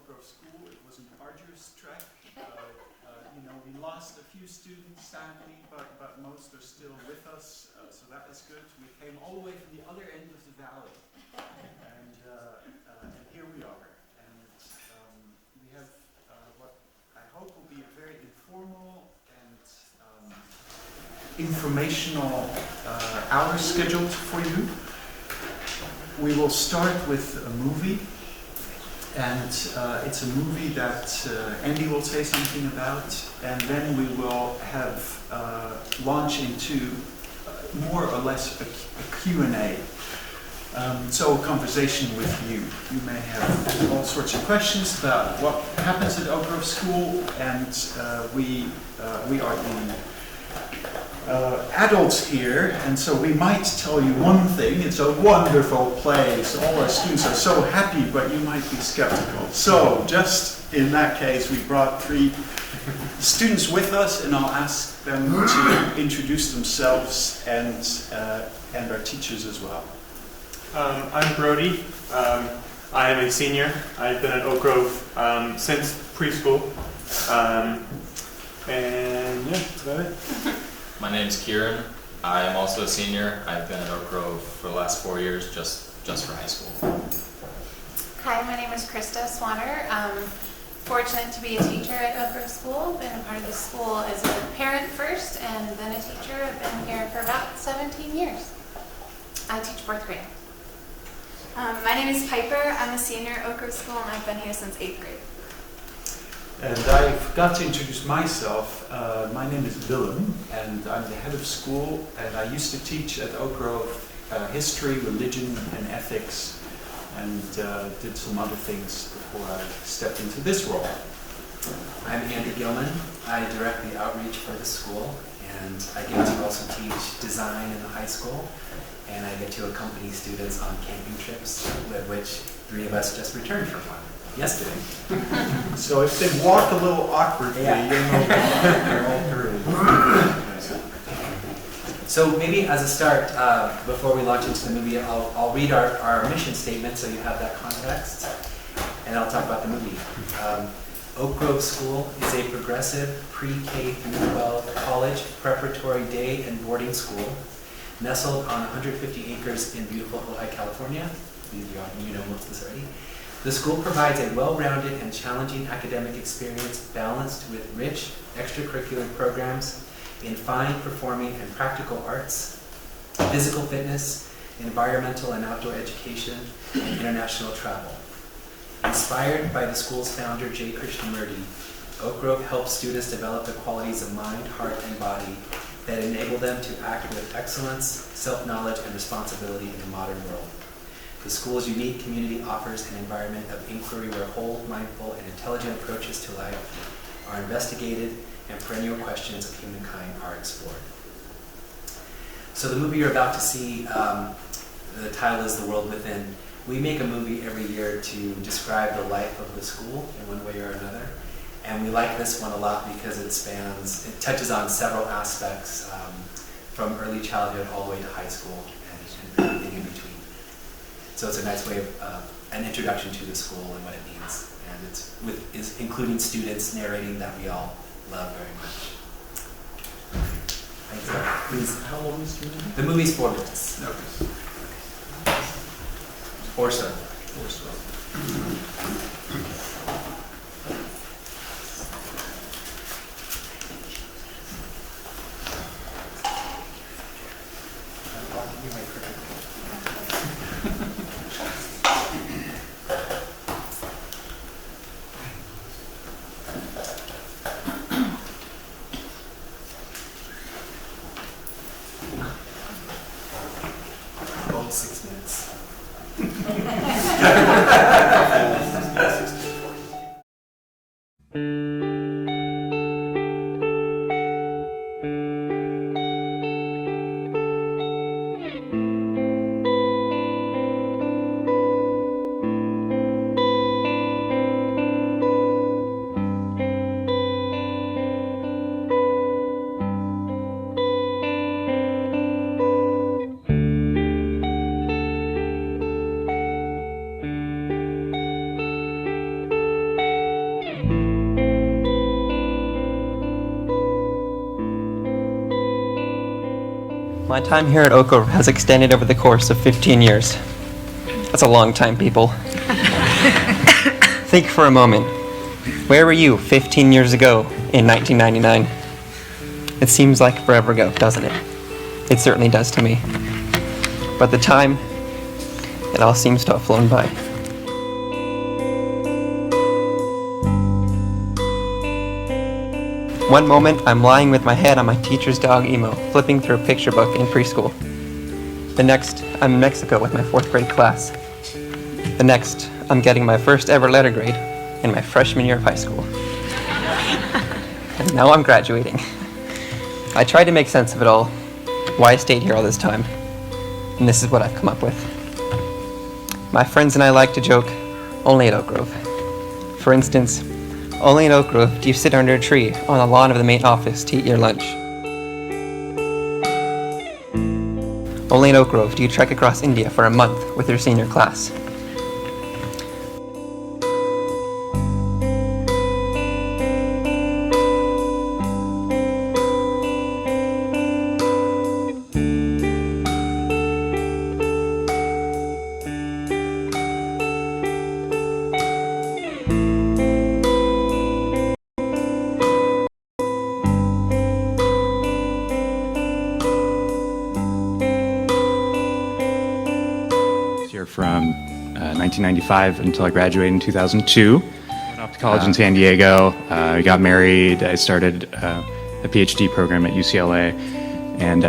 Oak Grove School. It was an arduous trek. We lost a few students, sadly, but most are still with us, so that was good. We came all the way from the other end of the valley, and here we are. And we have what I hope will be a very informal and informational hour scheduled for you. We will start with a movie. And it's a movie that Andy will say something about, and then we will have launch into more or less a Q&A. So a conversation with you. You may have all sorts of questions about what happens at Oak Grove School, and we are the adults here, and so we might tell you one thing: it's a wonderful place, all our students are so happy, but you might be skeptical. So just in that case, we brought 3 students with us, and I'll ask them to introduce themselves and our teachers as well. I'm Brody. I am a senior. I've been at Oak Grove since preschool, and yeah, that's about it. My name's Kieran. I am also a senior. I've been at Oak Grove for the last 4 years, just for high school. Hi, my name is Krista Swanner. I'm fortunate to be a teacher at Oak Grove School. Been a part of the school as a parent first and then a teacher. I've been here for about 17 years. I teach 4th grade. My name is Piper. I'm a senior at Oak Grove School and I've been here since 8th grade. And I forgot to introduce myself. My name is Willem, and I'm the head of school, and I used to teach at Oak Grove history, religion, and ethics, and did some other things before I stepped into this role. I'm Andy Gilman. I direct the outreach for the school, and I get to also teach design in the high school, and I get to accompany students on camping trips, with which 3 of us just returned from one yesterday. So if they walk a little awkwardly, Yeah. you'll know they're all through. So maybe as a start, before we launch into the movie, I'll read our mission statement so you have that context, and I'll talk about the movie. Oak Grove School is a progressive pre-K through 12 college preparatory day and boarding school nestled on 150 acres in beautiful Ojai, California. You know most of this already. The school provides a well-rounded and challenging academic experience balanced with rich extracurricular programs in fine, performing, and practical arts, physical fitness, environmental and outdoor education, and international travel. Inspired by the school's founder, J. Krishnamurti, Oak Grove helps students develop the qualities of mind, heart, and body that enable them to act with excellence, self-knowledge, and responsibility in the modern world. The school's unique community offers an environment of inquiry where whole, mindful, and intelligent approaches to life are investigated and perennial questions of humankind are explored. So the movie you're about to see, the title is The World Within. We make a movie every year to describe the life of the school in one way or another. And we like this one a lot because it touches on several aspects from early childhood all the way to high school and everything in between. So it's a nice way of an introduction to the school and what it means. And it's including students narrating that we all love very much. Thanks, please. How long is the movie? The movie's 4 minutes. Okay. Or so. Or so. About 6 minutes. My time here at Oak Grove has extended over the course of 15 years. That's a long time, people. Think for a moment. Where were you 15 years ago in 1999? It seems like forever ago, doesn't it? It certainly does to me. But the time, it all seems to have flown by. One moment, I'm lying with my head on my teacher's dog Emo, flipping through a picture book in preschool. The next, I'm in Mexico with my 4th grade class. The next, I'm getting my first ever letter grade in my freshman year of high school. And now I'm graduating. I tried to make sense of it all, why I stayed here all this time, and this is what I've come up with. My friends and I like to joke, only at Oak Grove. For instance, only in Oak Grove do you sit under a tree on the lawn of the main office to eat your lunch. Only in Oak Grove do you trek across India for a month with your senior class. Here from 1995 until I graduated in 2002. Went off to college in San Diego. I got married. I started a PhD program at UCLA, and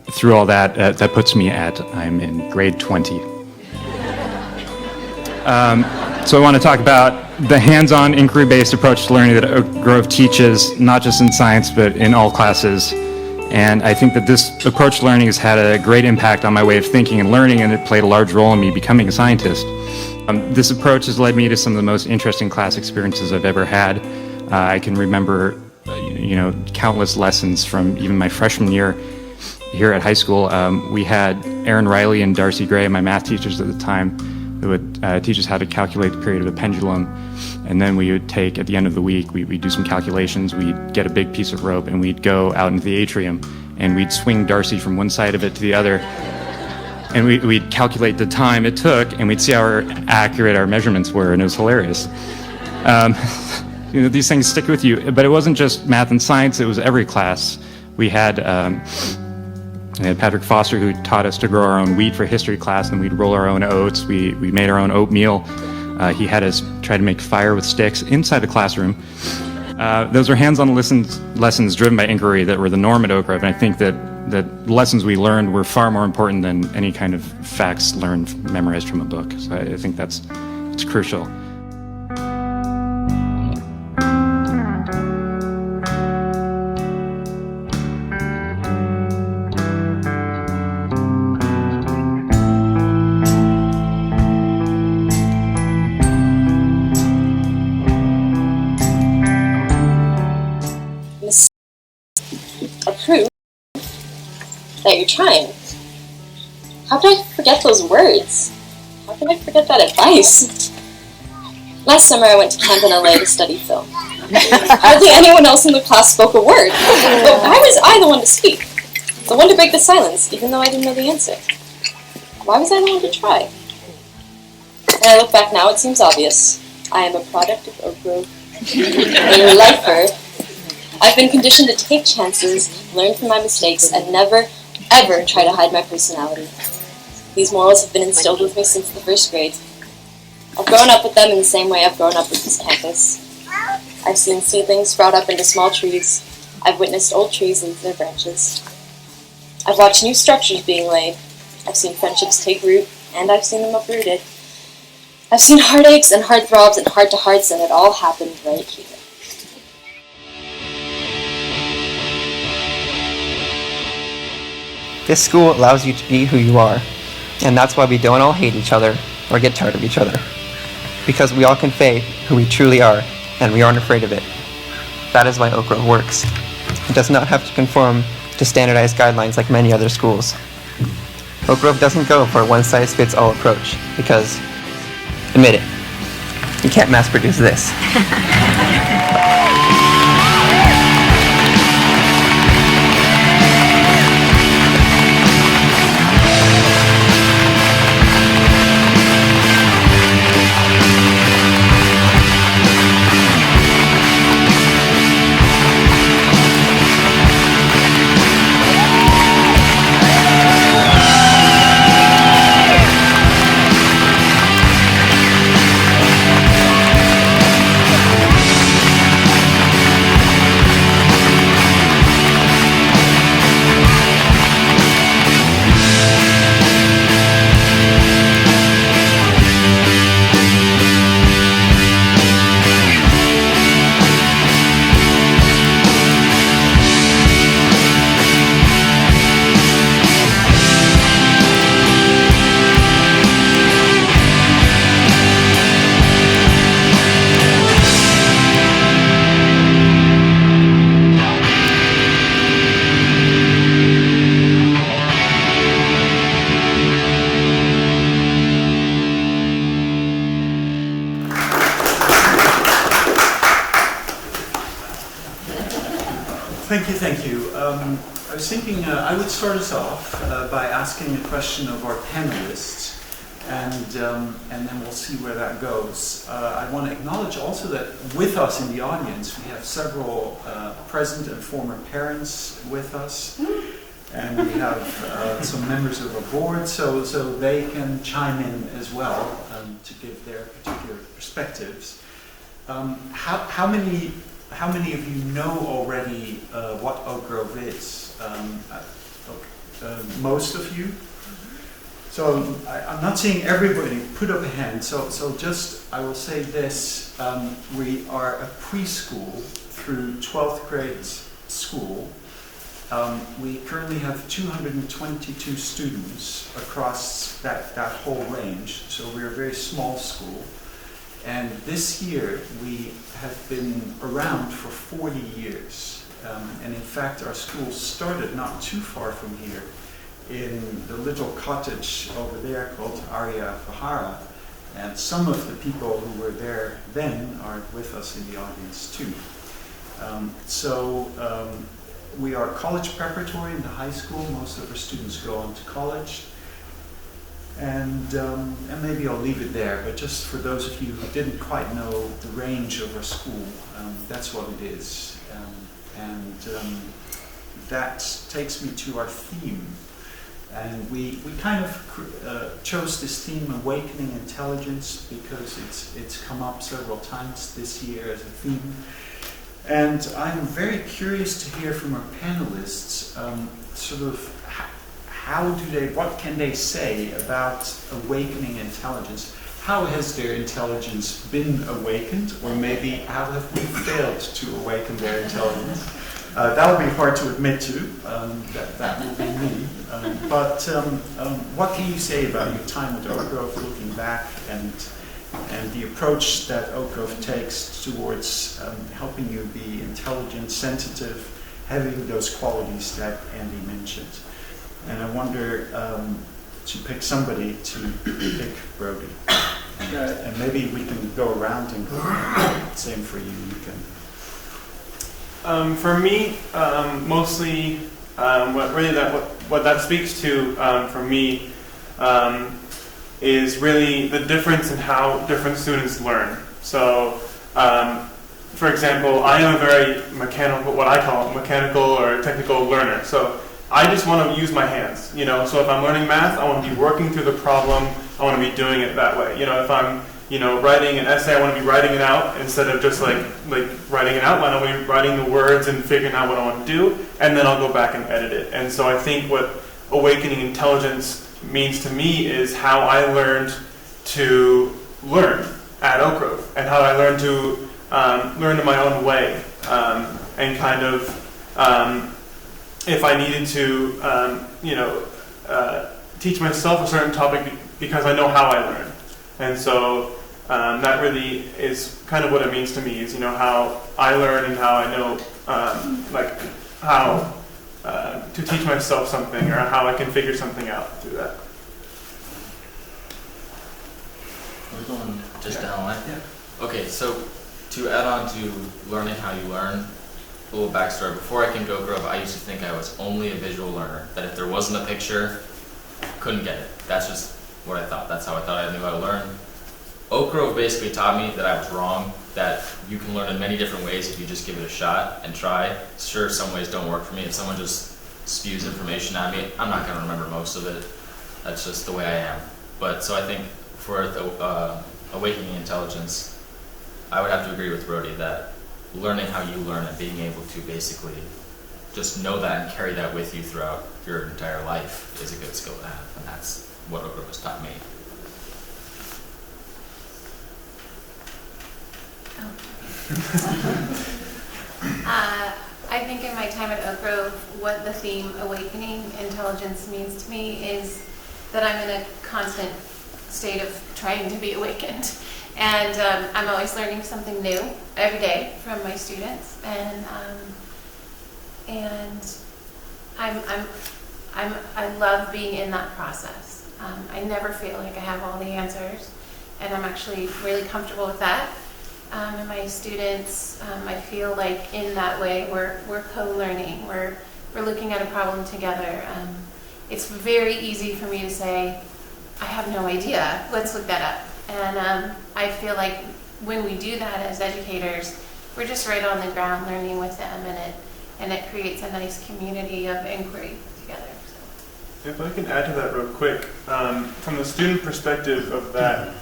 through all that, that puts me I'm in grade 20. So I want to talk about the hands-on, inquiry-based approach to learning that Oak Grove teaches, not just in science, but in all classes. And I think that this approach to learning has had a great impact on my way of thinking and learning, and it played a large role in me becoming a scientist. This approach has led me to some of the most interesting class experiences I've ever had. I can remember, countless lessons from even my freshman year here at high school. We had Aaron Riley and Darcy Gray, my math teachers at the time, who would teach us how to calculate the period of a pendulum. And then we would take, at the end of the week, we'd do some calculations, we'd get a big piece of rope, and we'd go out into the atrium, and we'd swing Darcy from one side of it to the other, and we'd calculate the time it took, and we'd see how accurate our measurements were, and it was hilarious. These things stick with you, but it wasn't just math and science, it was every class. We had Patrick Foster, who taught us to grow our own wheat for history class, and we'd roll our own oats. We made our own oatmeal. He had us try to make fire with sticks inside the classroom. Those were hands-on lessons driven by inquiry that were the norm at Oak Grove, and I think that the lessons we learned were far more important than any kind of facts memorized from a book. So I think it's crucial. Proof that you're trying. How could I forget those words? How could I forget that advice? Last summer I went to camp in LA to study film. Hardly anyone else in the class spoke a word, but why was I the one to speak? The one to break the silence, even though I didn't know the answer? Why was I the one to try? When I look back now, it seems obvious. I am a product of Oak Grove, a lifer. I've been conditioned to take chances, learn from my mistakes, and never, ever try to hide my personality. These morals have been instilled with me since the 1st grade. I've grown up with them in the same way I've grown up with this campus. I've seen seedlings sprout up into small trees. I've witnessed old trees lose their branches. I've watched new structures being laid. I've seen friendships take root, and I've seen them uprooted. I've seen heartaches and heartthrobs and heart-to-hearts, and it all happened right here. This school allows you to be who you are, and that's why we don't all hate each other or get tired of each other. Because we all convey who we truly are, and we aren't afraid of it. That is why Oak Grove works. It does not have to conform to standardized guidelines like many other schools. Oak Grove doesn't go for a one-size-fits-all approach, because, admit it, you can't mass-produce this. Thank you, thank you. I was thinking I would start us off by asking a question of our panelists, and then we'll see where that goes. I want to acknowledge also that with us in the audience, we have several present and former parents with us, and we have some members of our board, so they can chime in as well to give their particular perspectives. How many of you know already what Oak Grove is? Most of you? So I'm not seeing everybody put up a hand, so just I will say this, we are a preschool through 12th grade school. We currently have 222 students across that whole range, so we're a very small school. And this year we have been around for 40 years. And in fact our school started not too far from here in the little cottage over there called Arya Vihara. And some of the people who were there then are with us in the audience too. We are college preparatory in the high school. Most of our students go on to college. And maybe I'll leave it there, but just for those of you who didn't quite know the range of our school, that's what it is. That takes me to our theme. And we kind of chose this theme, Awakening Intelligence, because it's come up several times this year as a theme. And I'm very curious to hear from our panelists, sort of what can they say about awakening intelligence? How has their intelligence been awakened, or maybe how have we failed to awaken their intelligence? That would be hard to admit to, that would be me. But what can you say about your time at Oak Grove, looking back, and the approach that Oak Grove takes towards helping you be intelligent, sensitive, having those qualities that Andy mentioned? And I wonder to pick somebody to pick Brody. And maybe we can go around and go. Same for you. You can. For me, mostly, what that speaks to for me is really the difference in how different students learn. So, for example, I am a very mechanical, what I call mechanical or technical learner. So I just want to use my hands, So if I'm learning math, I want to be working through the problem. I want to be doing it that way. If I'm, writing an essay, I want to be writing it out instead of just like writing an outline. I want to be writing the words and figuring out what I want to do, and then I'll go back and edit it. And so I think what awakening intelligence means to me is how I learned to learn at Oak Grove, and how I learned to learn in my own way, and kind of. If I needed to, teach myself a certain topic because I know how I learn. And so that really is kind of what it means to me, is, how I learn and how I know, how to teach myself something, or how I can figure something out through that. We're going just down the line? Yeah. Okay, so to add on to learning how you learn, a little backstory. Before I came to Oak Grove, I used to think I was only a visual learner, that if there wasn't a picture, couldn't get it. That's just what I thought. That's how I thought I knew how to learn. Oak Grove basically taught me that I was wrong, that you can learn in many different ways if you just give it a shot and try. Sure, some ways don't work for me. If someone just spews information at me, I'm not going to remember most of it. That's just the way I am. But so I think for the awakening intelligence, I would have to agree with Brody that learning how you learn and being able to basically just know that and carry that with you throughout your entire life is a good skill to have, and that's what Oak Grove has taught me. I think in my time at Oak Grove, what the theme awakening intelligence means to me is that I'm in a constant state of trying to be awakened. And I'm always learning something new every day from my students, and I love being in that process. I never feel like I have all the answers, and I'm actually really comfortable with that. and my students. I feel like in that way we're co-learning. We're looking at a problem together. It's very easy for me to say, I have no idea, let's look that up. And I feel like when we do that as educators, we're just right on the ground learning with them, and it creates a nice community of inquiry together. So. If I can add to that real quick, from the student perspective of that,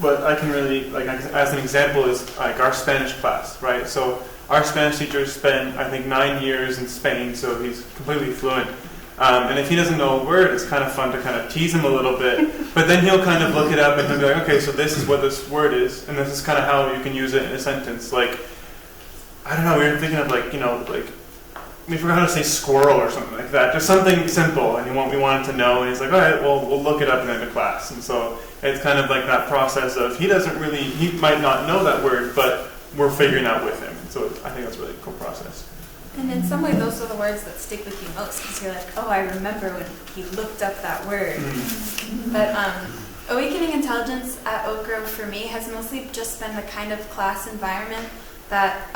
what I can really, like as an example, is like our Spanish class, right? So our Spanish teacher spent, I think, 9 years in Spain, so he's completely fluent. And if he doesn't know a word, it's kind of fun to kind of tease him a little bit. But then he'll kind of look it up and he'll be like, okay, so this is what this word is, and this is kind of how you can use it in a sentence. Like, I don't know, we were thinking of like, you know, like, we forgot how to say squirrel or something like that. Just something simple, and we wanted to know, and he's like, all right, well, we'll look it up in the class. And so it's kind of like that process of, he might not know that word, but we're figuring out with him. So I think that's a really cool process. And in some way, those are the words that stick with you most, because you're like, oh, I remember when he looked up that word. Mm-hmm. But Awakening Intelligence at Oak Grove for me has mostly just been the kind of class environment that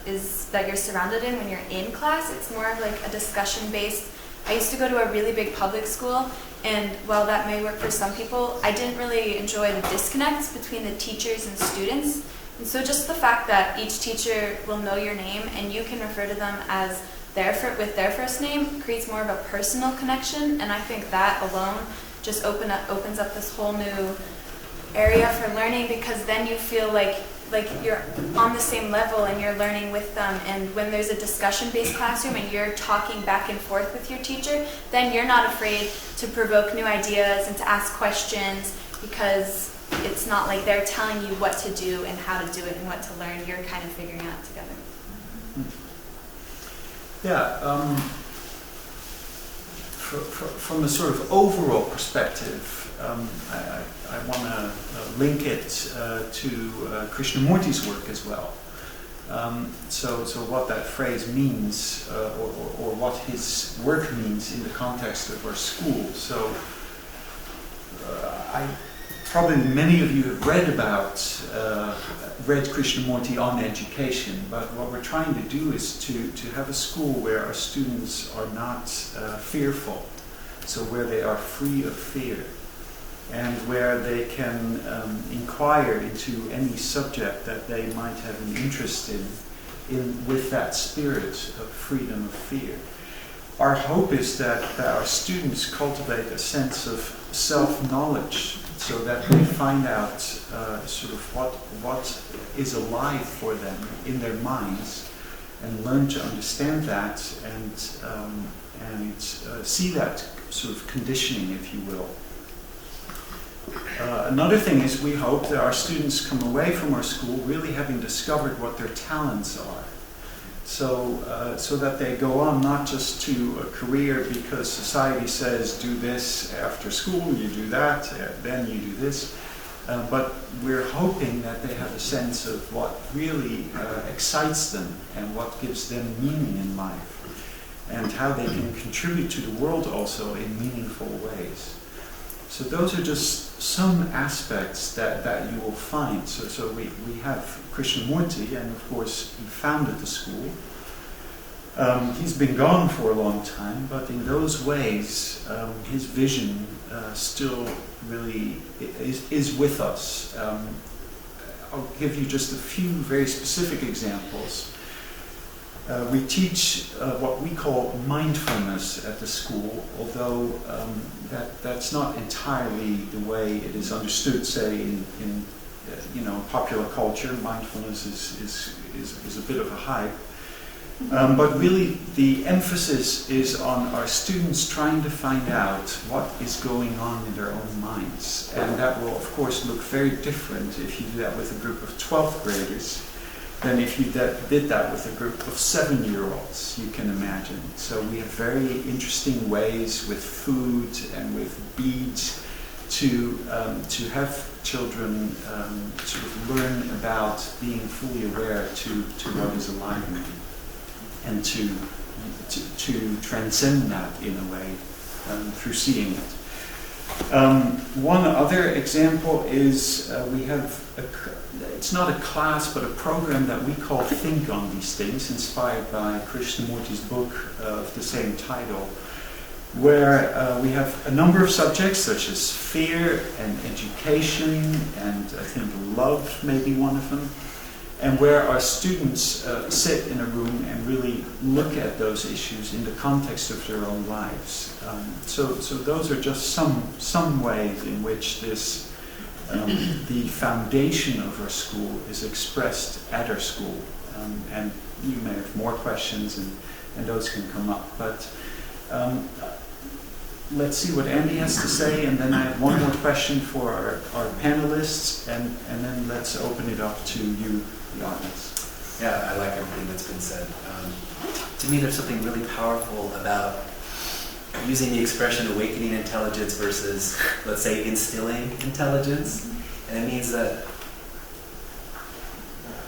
you're surrounded in when you're in class. It's more of like a discussion based. I used to go to a really big public school, and while that may work for some people, I didn't really enjoy the disconnects between the teachers and students. And so just the fact that each teacher will know your name and you can refer to them as with their first name creates more of a personal connection, and I think that alone just opens up this whole new area for learning, because then you feel like you're on the same level and you're learning with them. And when there's a discussion-based classroom and you're talking back and forth with your teacher, then you're not afraid to provoke new ideas and to ask questions, because it's not like they're telling you what to do and how to do it and what to learn. You're kind of figuring it out together. Yeah, from a sort of overall perspective, I want to link it to Krishnamurti's work as well. So what that phrase means, or what his work means in the context of our school. So probably many of you have read Krishnamurti on education, but what we're trying to do is to have a school where our students are not fearful, so where they are free of fear, and where they can inquire into any subject that they might have an interest in with that spirit of freedom of fear. Our hope is that our students cultivate a sense of self-knowledge, so that they find out sort of what is alive for them in their minds, and learn to understand that and see that sort of conditioning, if you will. Another thing is, we hope that our students come away from our school really having discovered what their talents are. So that they go on not just to a career because society says do this after school, you do that, then you do this. But we're hoping that they have a sense of what really excites them and what gives them meaning in life, and how they can contribute to the world also in meaningful ways. So those are just some aspects that you will find. So we have Krishnamurti, and of course he founded the school. He's been gone for a long time, but in those ways his vision still really is with us. I'll give you just a few very specific examples. We teach what we call mindfulness at the school, although that's not entirely the way it is understood, say, in popular culture. Mindfulness is a bit of a hype. But really the emphasis is on our students trying to find out what is going on in their own minds. And that will, of course, look very different if you do that with a group of 12th graders than if you did that with a group of 7-year-olds, you can imagine. So we have very interesting ways with food and with beads to have children sort of learn about being fully aware to what is alive in them, and to transcend that in a way through seeing it. One other example is we have, it's not a class, but a program that we call Think on These Things, inspired by Krishnamurti's book of the same title, where we have a number of subjects such as fear and education, and I think love may be one of them, and where our students sit in a room and really look at those issues in the context of their own lives. So those are just some ways in which this the foundation of our school is expressed at our school. And you may have more questions, and those can come up. But let's see what Andy has to say, and then I have one more question for our panelists, and then let's open it up to you, the audience. Yeah, I like everything that's been said. To me, there's something really powerful about using the expression awakening intelligence versus, let's say, instilling intelligence. And it means that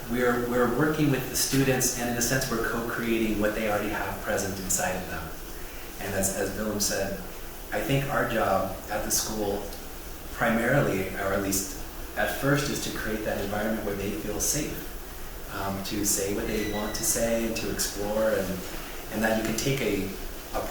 we're working with the students, and in a sense, we're co-creating what they already have present inside of them. And as Willem said, I think our job at the school primarily, or at least at first, is to create that environment where they feel safe, to say what they want to say and to explore, and that you can take a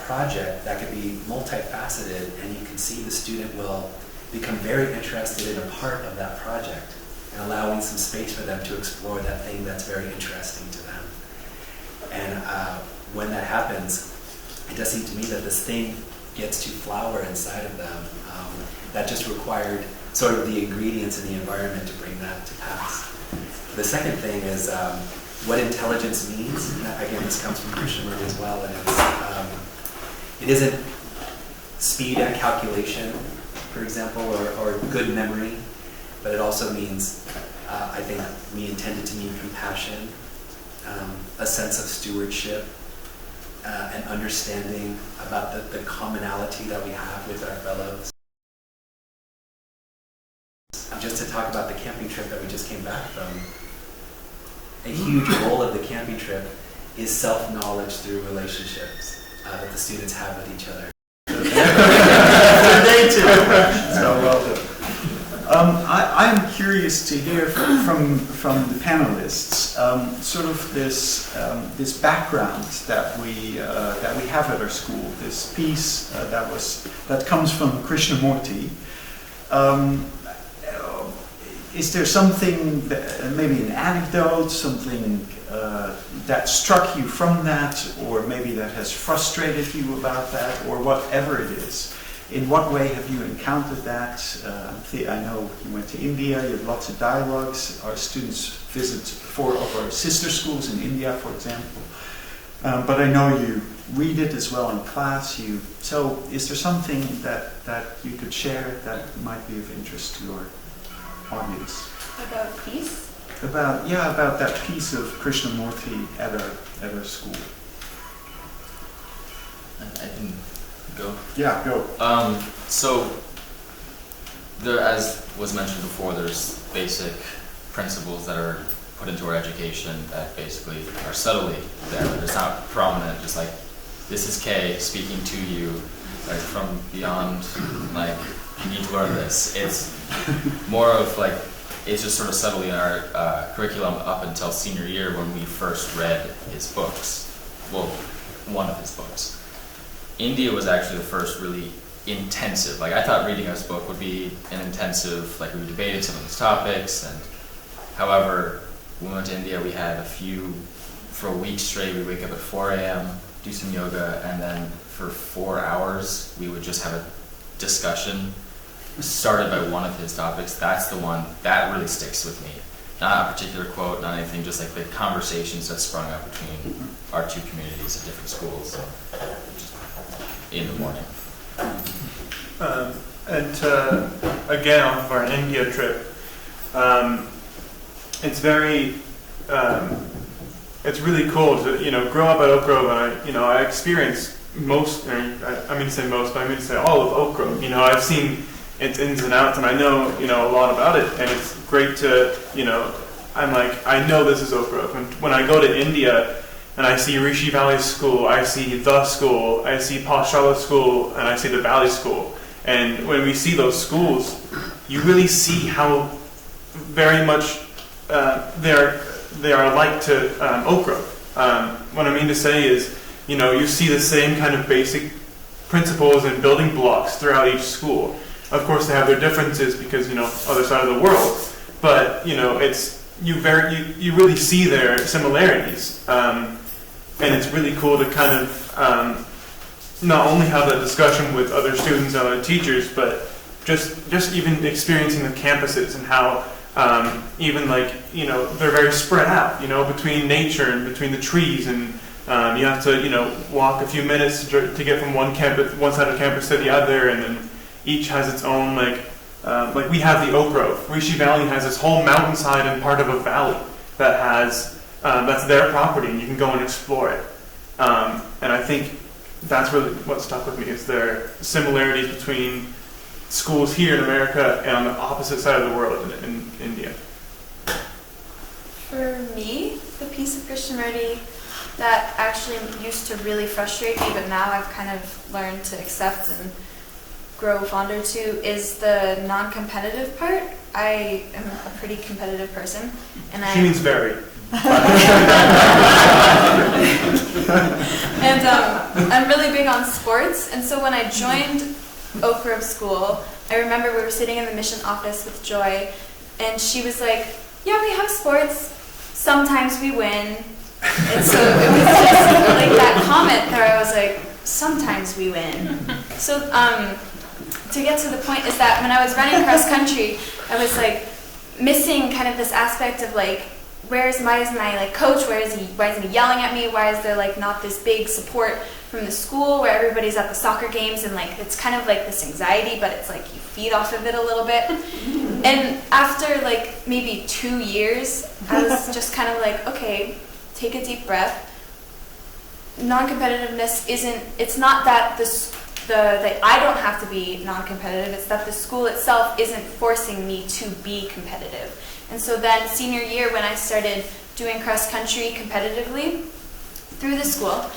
project that could be multifaceted, and you can see the student will become very interested in a part of that project, and allowing some space for them to explore that thing that's very interesting to them. And when that happens, it does seem to me that this thing gets to flower inside of them. That just required sort of the ingredients and the environment to bring that to pass. The second thing is what intelligence means. And again, this comes from Krishnamurti as well, and it isn't speed at calculation, for example, or good memory, but it also means, I think we intended to mean compassion, a sense of stewardship, an understanding about the commonality that we have with our fellows. Just to talk about the camping trip that we just came back from, a huge role of the camping trip is self-knowledge through relationships that the students have with each other. So well done. I'm curious to hear from the panelists sort of this background that we have at our school. This piece that comes from Krishnamurti. Is there something, maybe an anecdote, something that struck you from that, or maybe that has frustrated you about that, or whatever it is? In what way have you encountered that? I know you went to India, you have lots of dialogues. Our students visit 4 of our sister schools in India, for example. But I know you read it as well in class. So is there something that you could share that might be of interest to your audience? About peace? About that piece of Krishnamurti at our school. I can go. Yeah, go. So there, as was mentioned before, there's basic principles that are put into our education that basically are subtly there. It's not prominent, just like, this is Kay speaking to you, like from beyond, like, you need to learn this. It's more of like, it's just sort of subtly in our curriculum up until senior year when we first read his books. Well, one of his books. India was actually the first really intensive, like I thought reading his book would be an intensive, like we debated some of his topics, and however, when we went to India we had for a week straight, we'd wake up at 4 a.m., do some yoga, and then for 4 hours we would just have a discussion started by one of his topics. That's the one that really sticks with me. Not a particular quote, not anything, just like the conversations that sprung up between our two communities at different schools in the morning. And again, off of our India trip, it's really cool to grow up at Oak Grove, and I experienced most, I mean to say most, but I mean to say all of Oak Grove. I've seen its ins and outs, and I know a lot about it, and it's great to I'm like, I know this is Oak Grove. And when I go to India and I see Rishi Valley School, I see the school, I see Pathshala School, and I see the Valley School, And when we see those schools, you really see how very much they are alike to Oak Grove. What I mean to say is, you see the same kind of basic principles and building blocks throughout each school. Of course, they have their differences because other side of the world, but it's you really see their similarities, and it's really cool to kind of not only have that discussion with other students and other teachers, but just even experiencing the campuses and how even they're very spread out, between nature and between the trees, and you have to walk a few minutes to get from one side of campus to the other, and then each has its own like we have the Oak Grove. Rishi Valley has this whole mountainside and part of a valley that has that's their property, and you can go and explore it. And I think that's really what stuck with me is their similarities between schools here in America and on the opposite side of the world in India. For me, the piece of Krishnamurti that actually used to really frustrate me, but now I've kind of learned to accept and grow fonder to, is the non-competitive part. I am a pretty competitive person, and She means very. And I'm really big on sports, and so when I joined Oak Grove School, I remember we were sitting in the mission office with Joy, and she was like, yeah, we have sports, sometimes we win. And so it was just like that comment where I was like, sometimes we win. So to get to the point is that when I was running cross country, I was like missing kind of this aspect of like, why is my like coach? Why isn't he yelling at me? Why is there like not this big support from the school where everybody's at the soccer games, and like it's kind of like this anxiety, but it's like you feed off of it a little bit. And after like maybe 2 years, I was just kind of like, okay, take a deep breath. Non-competitiveness it's not that that I don't have to be non-competitive, it's that the school itself isn't forcing me to be competitive. And so then senior year, when I started doing cross country competitively through the school,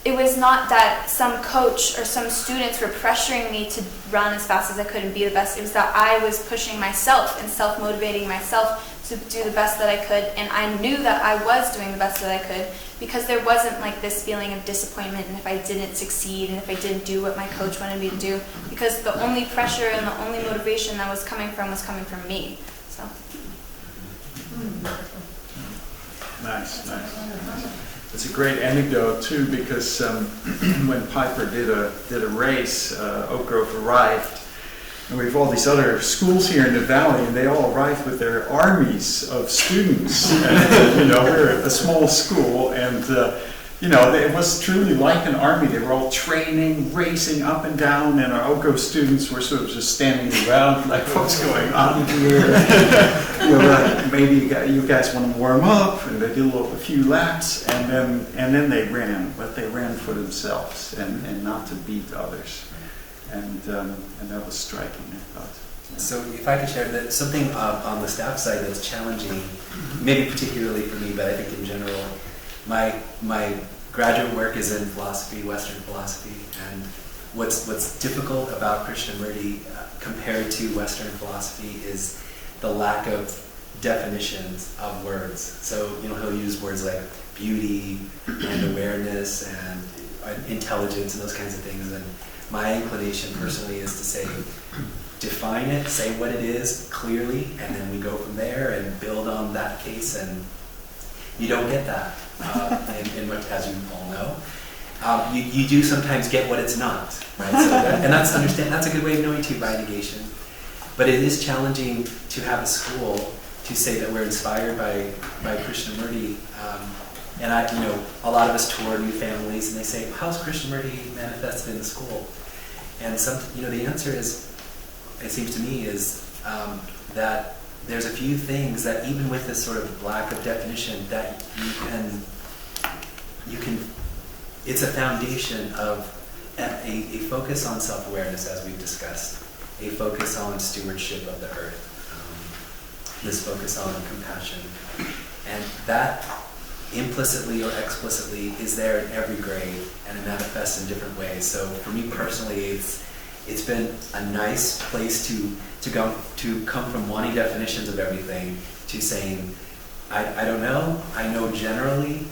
it was not that some coach or some students were pressuring me to run as fast as I could and be the best. It was that I was pushing myself and self-motivating myself to do the best that I could, and I knew that I was doing the best that I could because there wasn't like this feeling of disappointment and if I didn't succeed and if I didn't do what my coach wanted me to do, because the only pressure and the only motivation that was coming from me. So. Nice. It's a great anecdote too, because when Piper did a race, Oak Grove arrived, and we have all these other schools here in the valley, and they all arrived with their armies of students. And, we're a small school, and it was truly like an army. They were all training, racing up and down, and our Oak Grove students were sort of just standing around, like, what's going on here? Maybe you guys want to warm up, and they did a few laps, and then they ran, but they ran for themselves and not to beat others. And that was striking, I thought. So if I could share that something on the staff side that's challenging, maybe particularly for me, but I think in general, my graduate work is in philosophy, Western philosophy, and what's difficult about Krishnamurti compared to Western philosophy is the lack of definitions of words. So he'll use words like beauty and awareness and intelligence and those kinds of things. And my inclination personally is to say, define it, say what it is clearly, and then we go from there and build on that case. And you don't get that, as you all know. You do sometimes get what it's not, right? So that's a good way of knowing too by negation. But it is challenging to have a school to say that we're inspired by Krishnamurti. And a lot of us tour new families, and they say, "How's Krishnamurti manifested in the school?" And the answer is, it seems to me, is that there's a few things that even with this sort of lack of definition, that you can. It's a foundation of a focus on self-awareness, as we've discussed, a focus on stewardship of the earth, this focus on compassion, and that implicitly or explicitly is there in every grade, and it manifests in different ways. So for me personally, it's been a nice place to go to come from wanting definitions of everything to saying, I don't know, I know generally,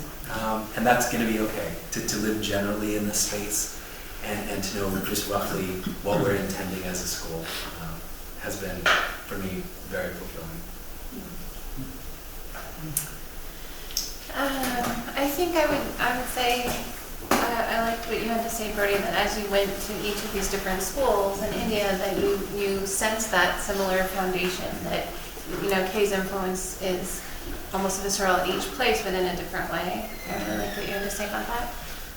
and that's going to be okay to live generally in this space and to know just roughly what we're intending as a school has been for me very fulfilling. I think I would say I liked what you had to say, Brody, that as you went to each of these different schools in India, that you sensed that similar foundation, that, you know, Kay's influence is almost visceral at each place, but in a different way. I really like what you had to say about that.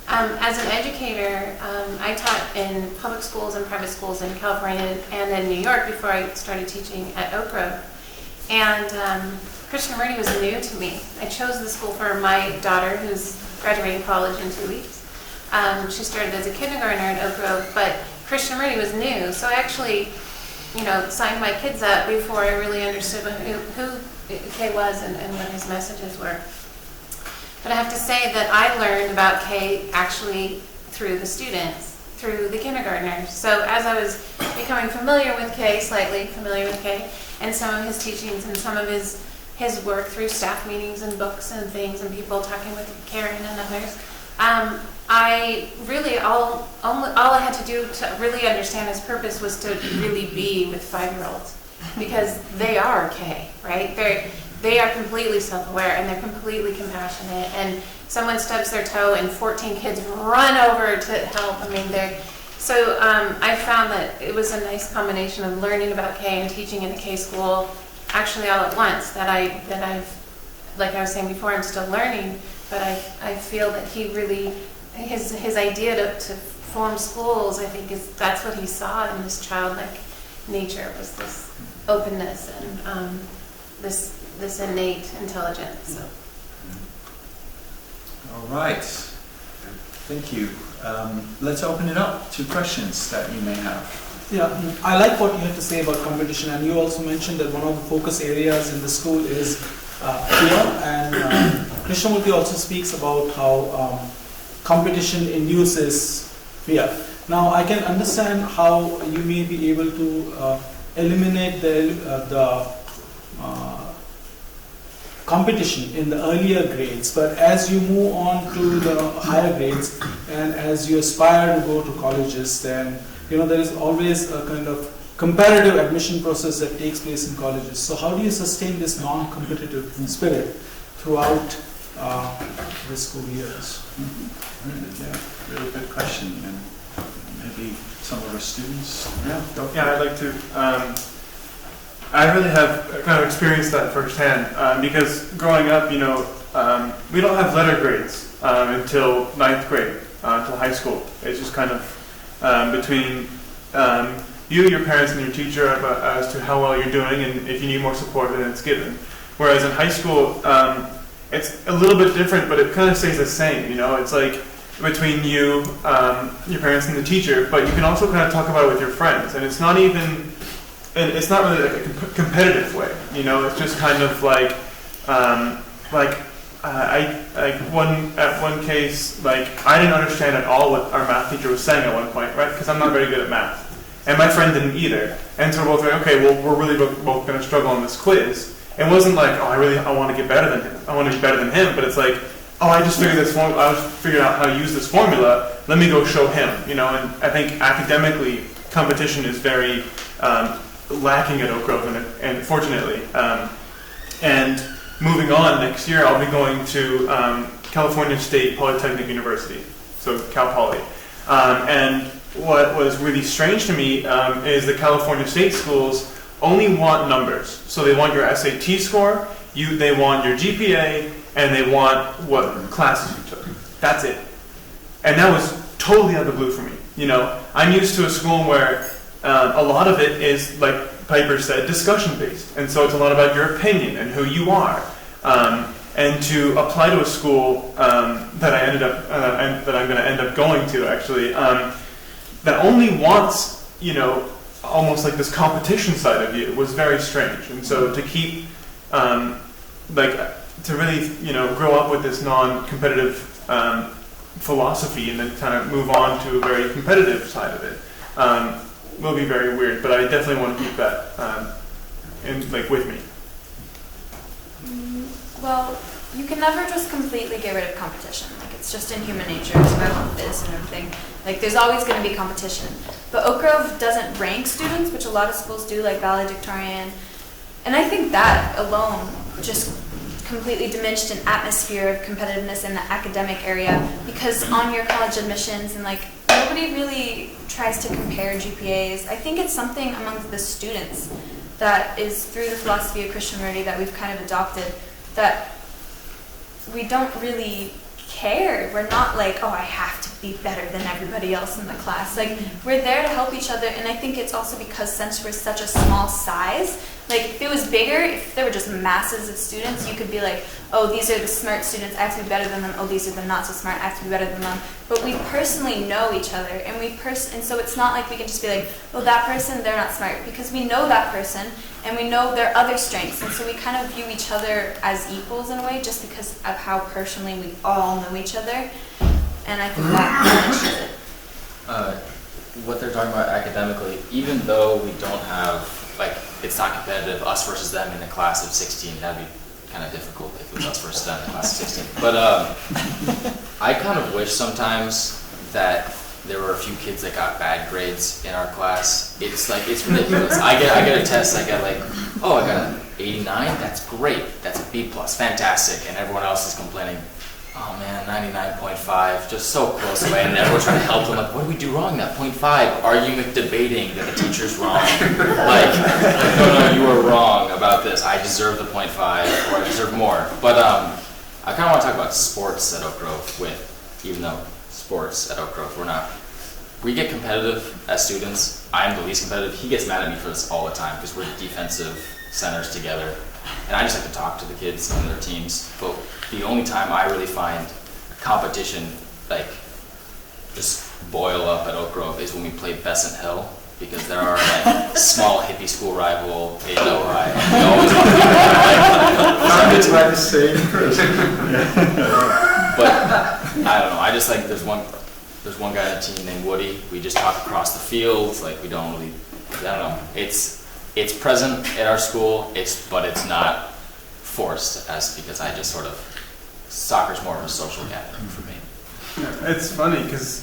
As an educator, I taught in public schools and private schools in California and in New York before I started teaching at Oak Grove. And Krishnamurti was new to me. I chose the school for my daughter, who's graduating college in 2 weeks. She started as a kindergartner at Oak Grove, but Krishnamurti was new, so I actually, you know, signed my kids up before I really understood who Kay was and what his messages were. But I have to say that I learned about Kay actually through the students, through the kindergartners. So as I was becoming familiar with Kay, slightly familiar with Kay, and some of his teachings and some of his work through staff meetings and books and things and people talking with Karen and others, I really, all I had to do to really understand his purpose was to really be with 5-year-olds, because they are Kay, right? They are completely self-aware and they're completely compassionate, and someone stubs their toe and 14 kids run over to help. I mean, so I found that it was a nice combination of learning about Kay and teaching in a Kay school actually all at once, that I've, like I was saying before, I'm still learning, but I feel that he really, his idea to form schools, I think that's what he saw in this childlike nature, was this openness and this innate intelligence. So. All right. Thank you. Let's open it up to questions that you may have. Yeah, I like what you had to say about competition, and you also mentioned that one of the focus areas in the school is fear, and Krishnamurti also speaks about how competition induces fear. Now, I can understand how you may be able to eliminate the competition in the earlier grades, but as you move on to the higher grades and as you aspire to go to colleges, then there is always a kind of comparative admission process that takes place in colleges. So how do you sustain this non-competitive spirit throughout the school years? Yeah, really good question, and maybe some of our students. Yeah, I'd like to. I really have kind of experienced that firsthand because growing up, we don't have letter grades until 9th grade, until high school. It's just kind of between you, your parents, and your teacher as to how well you're doing, and if you need more support, then it's given. Whereas in high school, it's a little bit different, but it kind of stays the same. It's like between you, your parents, and the teacher, but you can also kind of talk about it with your friends, and it's not even. And it's not really like a competitive way, It's just kind of like one case, I didn't understand at all what our math teacher was saying at one point, right? Because I'm not very good at math, and my friend didn't either. And so we're both like, okay, well, we're really both going to struggle on this quiz. It wasn't like, oh, I want to get better than him. I want to be better than him. But it's like, oh, I just figured out how to use this formula. Let me go show him, And I think academically, competition is very lacking at Oak Grove, and fortunately. And moving on, next year I'll be going to California State Polytechnic University, so Cal Poly. And what was really strange to me is the California State schools only want numbers. So they want your SAT score, they want your GPA, and they want what classes you took. That's it. And that was totally out of the blue for me. I'm used to a school where a lot of it is, like Piper said, discussion-based. And so it's a lot about your opinion and who you are. And to apply to a school that I'm going to end up going to, actually, that only wants, almost like this competition side of you was very strange. And so to keep, to really, grow up with this non-competitive philosophy and then kind of move on to a very competitive side of it. will be very weird, but I definitely want to keep that with me. Well, you can never just completely get rid of competition. Like, it's just in human nature. It's about this and everything. Like, there's always going to be competition. But Oak Grove doesn't rank students, which a lot of schools do, like valedictorian. And I think that alone just completely diminished an atmosphere of competitiveness in the academic area, because on your college admissions and like nobody really tries to compare GPAs. I think it's something among the students that is through the philosophy of Krishnamurti that we've kind of adopted, that we don't really care. We're not like, oh, I have to be better than everybody else in the class. Like, we're there to help each other, and I think it's also because since we're such a small size, like, if it was bigger, if there were just masses of students, you could be like, oh, these are the smart students, I have to be better than them. Oh, these are the not so smart, I have to be better than them. But we personally know each other, and and so it's not like we can just be like, oh, that person, they're not smart, because we know that person, and we know their other strengths, and so we kind of view each other as equals in a way, just because of how personally we all know each other, and I think that diminishes it. What they're talking about academically, even though we don't have, like, it's not competitive, us versus them in a class of 16, that'd be kind of difficult if it was us versus them in a class of 16. But I kind of wish sometimes that there were a few kids that got bad grades in our class. It's like, it's ridiculous. I get a test, I get like, oh, I got an 89, that's great, that's a B+, fantastic, and everyone else is complaining, oh man, 99.5, just so close away, and everyone's trying to help them, like, what did we do wrong, that 0.5, arguing, debating that the teacher's wrong, like, no, you were wrong about this, I deserve the 0.5, or I deserve more. But I kind of want to talk about sports at Oak Grove, even though sports at Oak Grove, we get competitive as students. I'm the least competitive. He gets mad at me for this all the time, because we're defensive centers together. And I just like to talk to the kids and their teams. But the only time I really find competition, like, just boil up at Oak Grove is when we play Besant Hill, because they're our like small hippie school rival in Ojai. We always want to It's like the same person. But I don't know. I just like there's one guy on the team named Woody. We just talk across the field. Like, we don't really. I don't know. It's present at our school, but it's not forced, because I just sort of, soccer's more of a social gathering for me. Yeah, it's funny because,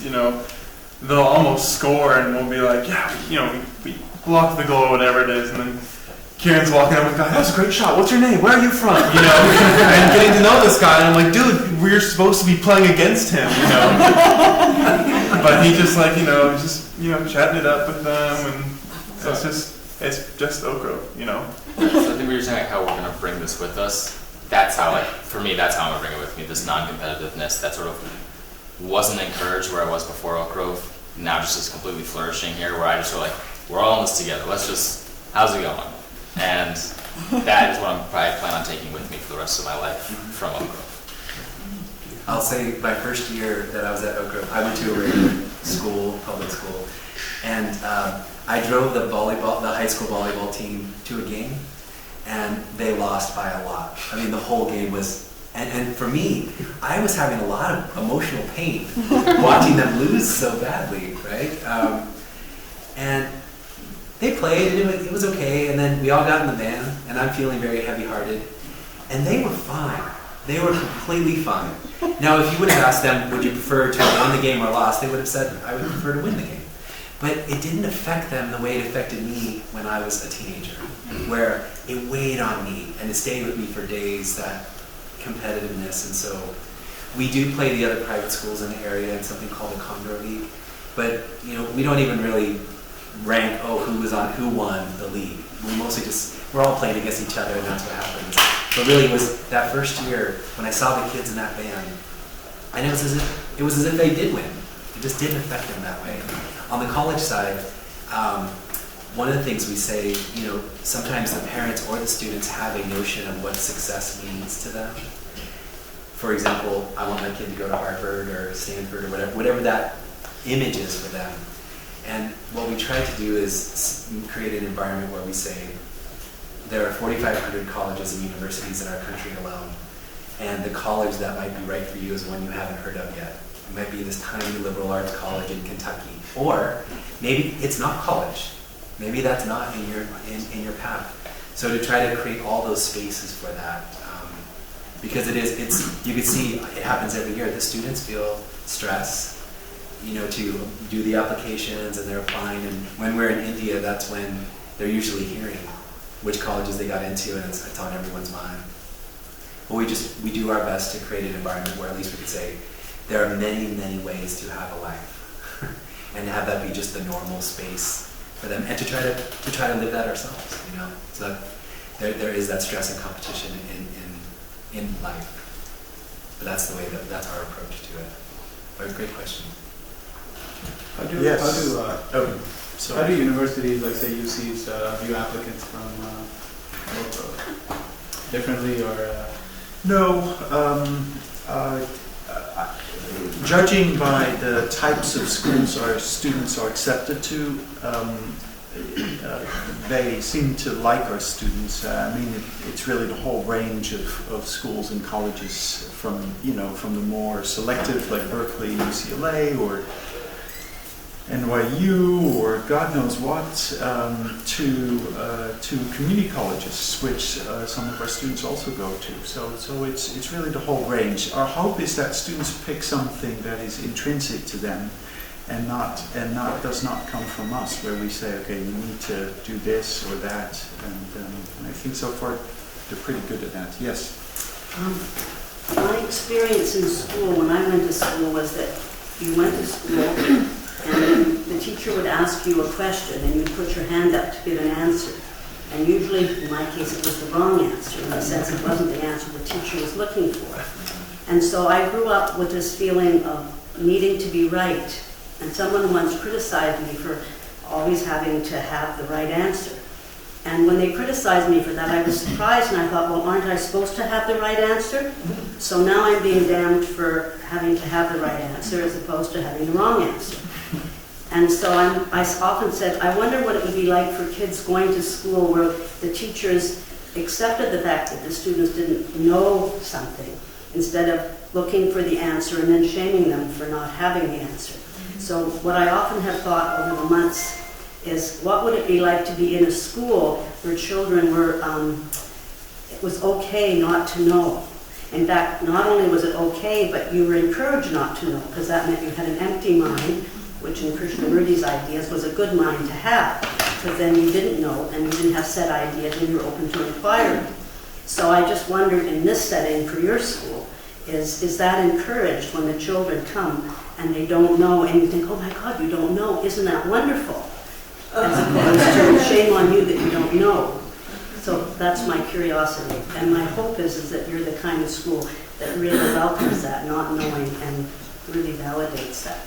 they'll almost score and we'll be like, yeah, we blocked the goal or whatever it is, and then Kieran's walking up and going, that was a great shot, what's your name, where are you from, and getting to know this guy, and I'm like, dude, we're supposed to be playing against him, but he just like, chatting it up with them, and so it's just Oak Grove, So I think we were saying, like, how we're going to bring this with us. That's how, for me, that's how I'm going to bring it with me, this non-competitiveness that sort of wasn't encouraged where I was before Oak Grove. Now just is completely flourishing here, where I just feel like, we're all in this together. How's it going? And that is what I plan on taking with me for the rest of my life from Oak Grove. I'll say my first year that I was at Oak Grove, I went to a regular school, public school, and I drove the high school volleyball team to a game, and they lost by a lot. I mean, the whole game was, and for me, I was having a lot of emotional pain watching them lose so badly, right? And they played, and it was okay, and then we all got in the van, and I'm feeling very heavy-hearted, and they were fine. They were completely fine. Now, if you would have asked them, would you prefer to have won the game or lost, they would have said, I would prefer to win the game. But it didn't affect them the way it affected me when I was a teenager, where it weighed on me, and it stayed with me for days, that competitiveness. And so we do play the other private schools in the area in something called the Condor League, but we don't even really rank, who won the league. We mostly we're all playing against each other, and that's what happens. But really, it was that first year when I saw the kids in that band, and it was as if they did win. It just didn't affect them that way. On the college side, one of the things we say, sometimes the parents or the students have a notion of what success means to them. For example, I want my kid to go to Harvard or Stanford or whatever that image is for them. And what we try to do is create an environment where we say, there are 4,500 colleges and universities in our country alone, and the college that might be right for you is one you haven't heard of yet. It might be this tiny liberal arts college in Kentucky. Or maybe it's not college. Maybe that's not in your path. So to try to create all those spaces for that, because you can see it happens every year. The students feel stress, to do the applications, and they're applying. And when we're in India, that's when they're usually hearing which colleges they got into, and it's on everyone's mind. But we do our best to create an environment where at least we could say there are many, many ways to have a life, and to have that be just the normal space for them, and to try to live that ourselves. So that there is that stress and competition in life. But that's the way that's our approach to it. But great question. How do universities, like say UCs, view applicants from Oak Grove? Differently or? No. Judging by the types of schools our students are accepted to, they seem to like our students. It's really the whole range of schools and colleges, from the more selective like Berkeley, UCLA, or NYU, or God knows what, to community colleges, which some of our students also go to. So it's really the whole range. Our hope is that students pick something that is intrinsic to them, and does not come from us, where we say, okay, you need to do this or that, and I think so far they're pretty good at that. Yes. My experience in school, when I went to school, was that you went to school and the teacher would ask you a question and you'd put your hand up to give an answer. And usually, in my case, it was the wrong answer, in the sense it wasn't the answer the teacher was looking for. And so I grew up with this feeling of needing to be right. And someone once criticized me for always having to have the right answer. And when they criticized me for that, I was surprised, and I thought, well, aren't I supposed to have the right answer? So now I'm being damned for having to have the right answer as opposed to having the wrong answer. And so I often said, I wonder what it would be like for kids going to school where the teachers accepted the fact that the students didn't know something, instead of looking for the answer and then shaming them for not having the answer. So what I often have thought over the months is, what would it be like to be in a school where children were, it was okay not to know. In fact, not only was it okay, but you were encouraged not to know, because that meant you had an empty mind, which in Krishnamurti's ideas was a good mind to have, because then you didn't know and you didn't have set ideas and you were open to inquiry. So I just wondered, in this setting for your school, is that encouraged when the children come and they don't know, and you think, oh my God, you don't know, isn't that wonderful? As opposed to shame on you that you don't know. So that's my curiosity. And my hope is that you're the kind of school that really welcomes that, not knowing, and really validates that.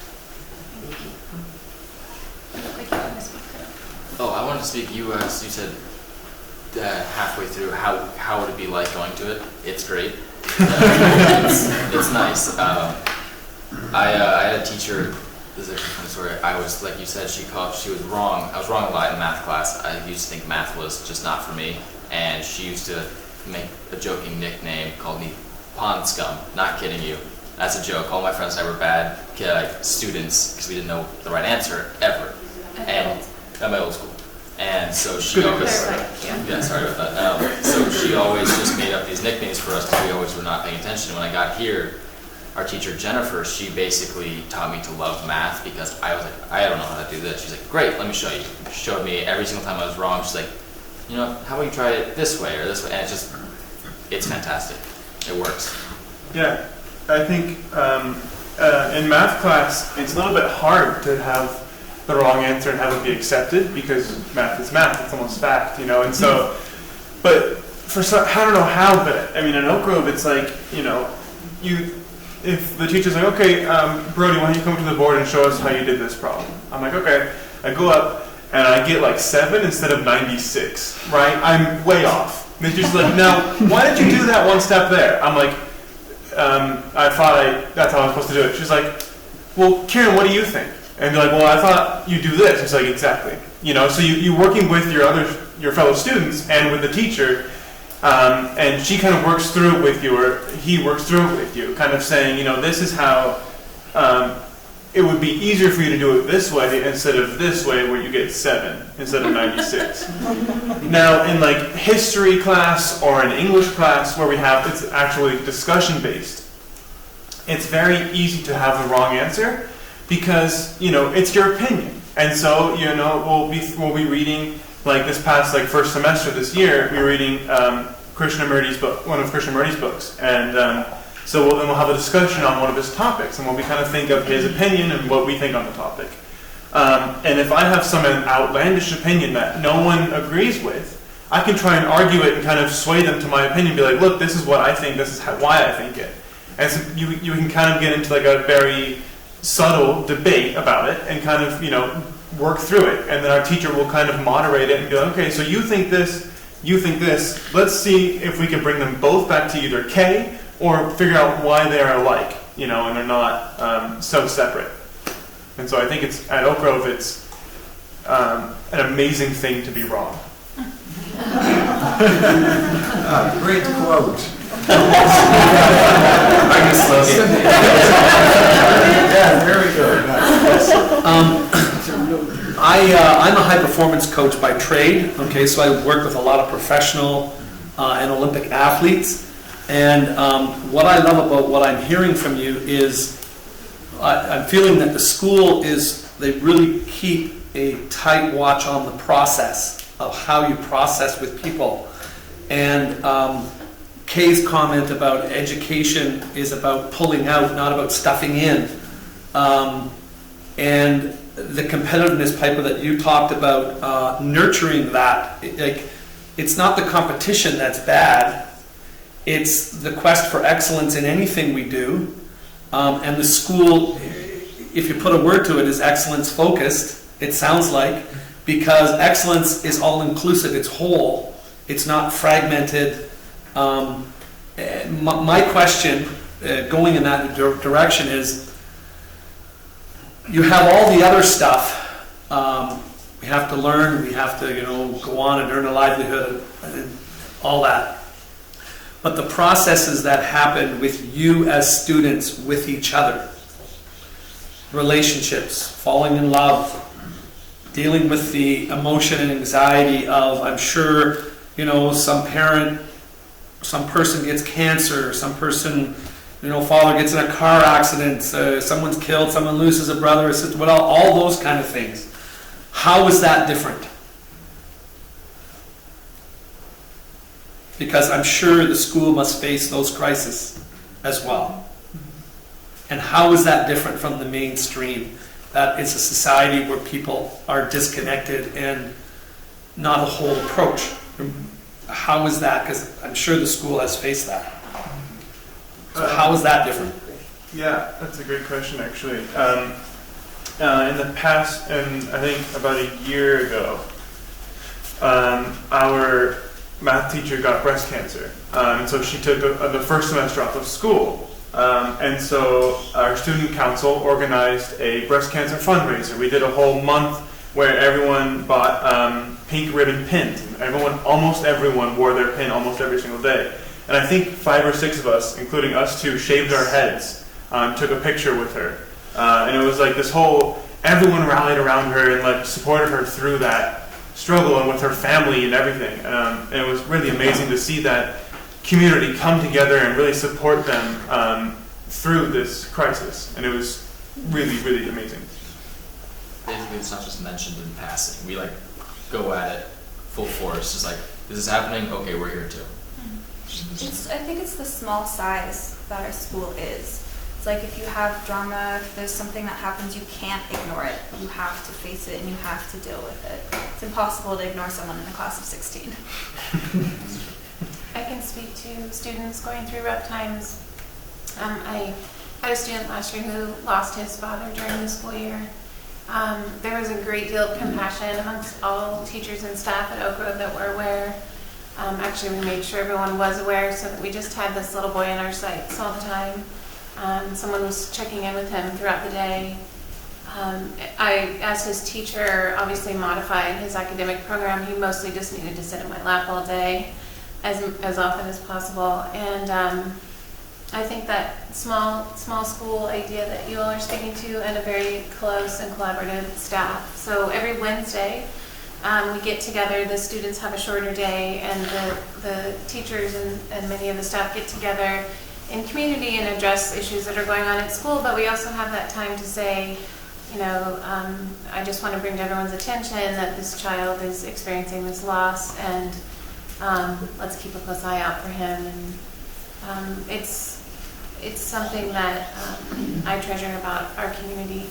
Oh, I wanted to speak. You said halfway through, how would it be like going to it? It's great. It's nice. I had a teacher. This is a funny story. I was, like you said, she was wrong. I was wrong a lot in math class. I used to think math was just not for me, and she used to make a joking nickname, called me Pond Scum. Not kidding you. That's a joke. All my friends and I were bad students because we didn't know the right answer ever. And at my old school. And so she always, sorry about that. So she always just made up these nicknames for us because we always were not paying attention. When I got here, our teacher Jennifer, she basically taught me to love math because I was like, I don't know how to do this. She's like, great, let me show you. She showed me every single time I was wrong. She's like, how about you try it this way or this way? And it's fantastic. It works. Yeah, I think in math class, it's a little bit hard to have the wrong answer and have it be accepted because math is math. It's almost fact, and so, but for some, I don't know how, but I mean, in Oak Grove, it's like, if the teacher's like, okay, Brody, why don't you come to the board and show us how you did this problem? I'm like, okay. I go up and I get like 7 instead of 96, right? I'm way off. And the teacher's like, now, why did you do that one step there? I'm like, I thought that's how I was supposed to do it. She's like, well, Kieran, what do you think? And they're like, well, I thought you do this. It's like, exactly. So you're working with your fellow students and with the teacher, and she kind of works through it with you, or he works through it with you, kind of saying, this is how it would be easier for you to do it this way instead of this way, where you get 7 instead of 96. Now, in like history class or an English class where it's actually discussion based, it's very easy to have the wrong answer because it's your opinion, and so we'll be reading, like this past first semester this year, we were reading Krishnamurti's book, one of Krishnamurti's books, and so then we'll have a discussion on one of his topics, and we kind of think of his opinion and what we think on the topic. And if I have some outlandish opinion that no one agrees with, I can try and argue it and kind of sway them to my opinion, be like, look, this is what I think, this is why I think it. And so you can kind of get into like a very subtle debate about it and kind of, work through it. And then our teacher will kind of moderate it and be like, okay, so you think this, let's see if we can bring them both back to either K or figure out why they are alike, and they're not so separate. And so I think at Oak Grove, it's an amazing thing to be wrong. Great quote. Yeah, there we go. I'm a high performance coach by trade. Okay, so I work with a lot of professional and Olympic athletes. And what I love about what I'm hearing from you is I'm feeling that the school they really keep a tight watch on the process of how you process with people. And Kay's comment about education is about pulling out, not about stuffing in. And the competitiveness, Piper, that you talked about, nurturing that. It's not the competition that's bad. It's the quest for excellence in anything we do. And the school, if you put a word to it, is excellence focused, it sounds like, because excellence is all inclusive, it's whole, it's not fragmented. My question, going in that direction, is you have all the other stuff. We have to learn, we have to go on and earn a livelihood and all that. But the processes that happen with you as students with each other, relationships, falling in love, dealing with the emotion and anxiety of, I'm sure, some person gets cancer, some person, father gets in a car accident, someone's killed, someone loses a brother or sister, all those kind of things. How is that different? Because I'm sure the school must face those crises as well. And how is that different from the mainstream? That it's a society where people are disconnected and not a whole approach. How is that? Because I'm sure the school has faced that. So how is that different? Yeah, that's a great question, actually. In the past, and I think about a year ago, our math teacher got breast cancer, and so she took the first semester off of school. And so our student council organized a breast cancer fundraiser. We did a whole month where everyone bought pink ribbon pins. Almost everyone wore their pin almost every single day. And I think 5 or 6 of us, including us two, shaved our heads, took a picture with her. And it was like this everyone rallied around her and supported her through that struggle and with her family and everything. And it was really amazing to see that community come together and really support them through this crisis. And it was really, really amazing. Basically, it's not just mentioned in passing. We go at it full force. Just this is happening. Okay, we're here too. I think it's the small size that our school is. It's like if you have drama, if there's something that happens, you can't ignore it. You have to face it and you have to deal with it. It's impossible to ignore someone in a class of 16. I can speak to students going through rough times. I had a student last year who lost his father during the school year. There was a great deal of compassion amongst all teachers and staff at Oak Grove that were aware. Actually, we made sure everyone was aware, so that we just had this little boy in our sights all the time. Someone was checking in with him throughout the day. I, as his teacher, obviously modified his academic program. He mostly just needed to sit in my lap all day, as often as possible. And I think that small school idea that you all are speaking to, and a very close and collaborative staff. So every Wednesday, we get together, the students have a shorter day, and the teachers and many of the staff get together in community and address issues that are going on at school, but we also have that time to say, you know, I just want to bring to everyone's attention that this child is experiencing this loss, and let's keep a close eye out for him. And it's something that I treasure about our community,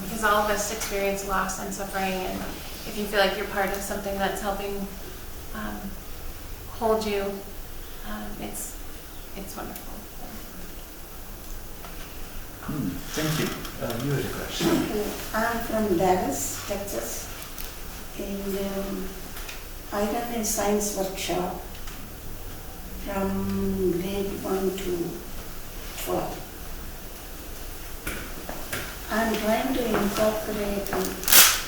because all of us experience loss and suffering, and if you feel like you're part of something that's helping hold you, it's wonderful. Thank you. You had a question. I'm from Dallas, Texas, and I run a science workshop from grade 1 to 12. I'm trying to incorporate a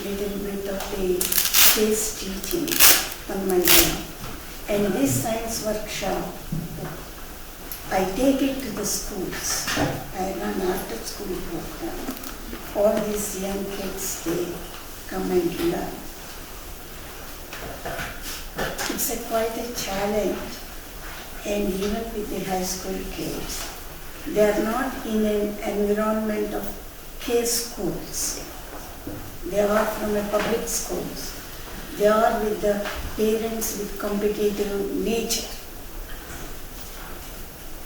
little bit of the case teaching on my own. And this science workshop, I take it to the schools. I run after school program. All these young kids, they come and learn. It's quite a challenge. And even with the high school kids, they are not in an environment of case schools. They are from a public schools. They are with the parents with competitive nature.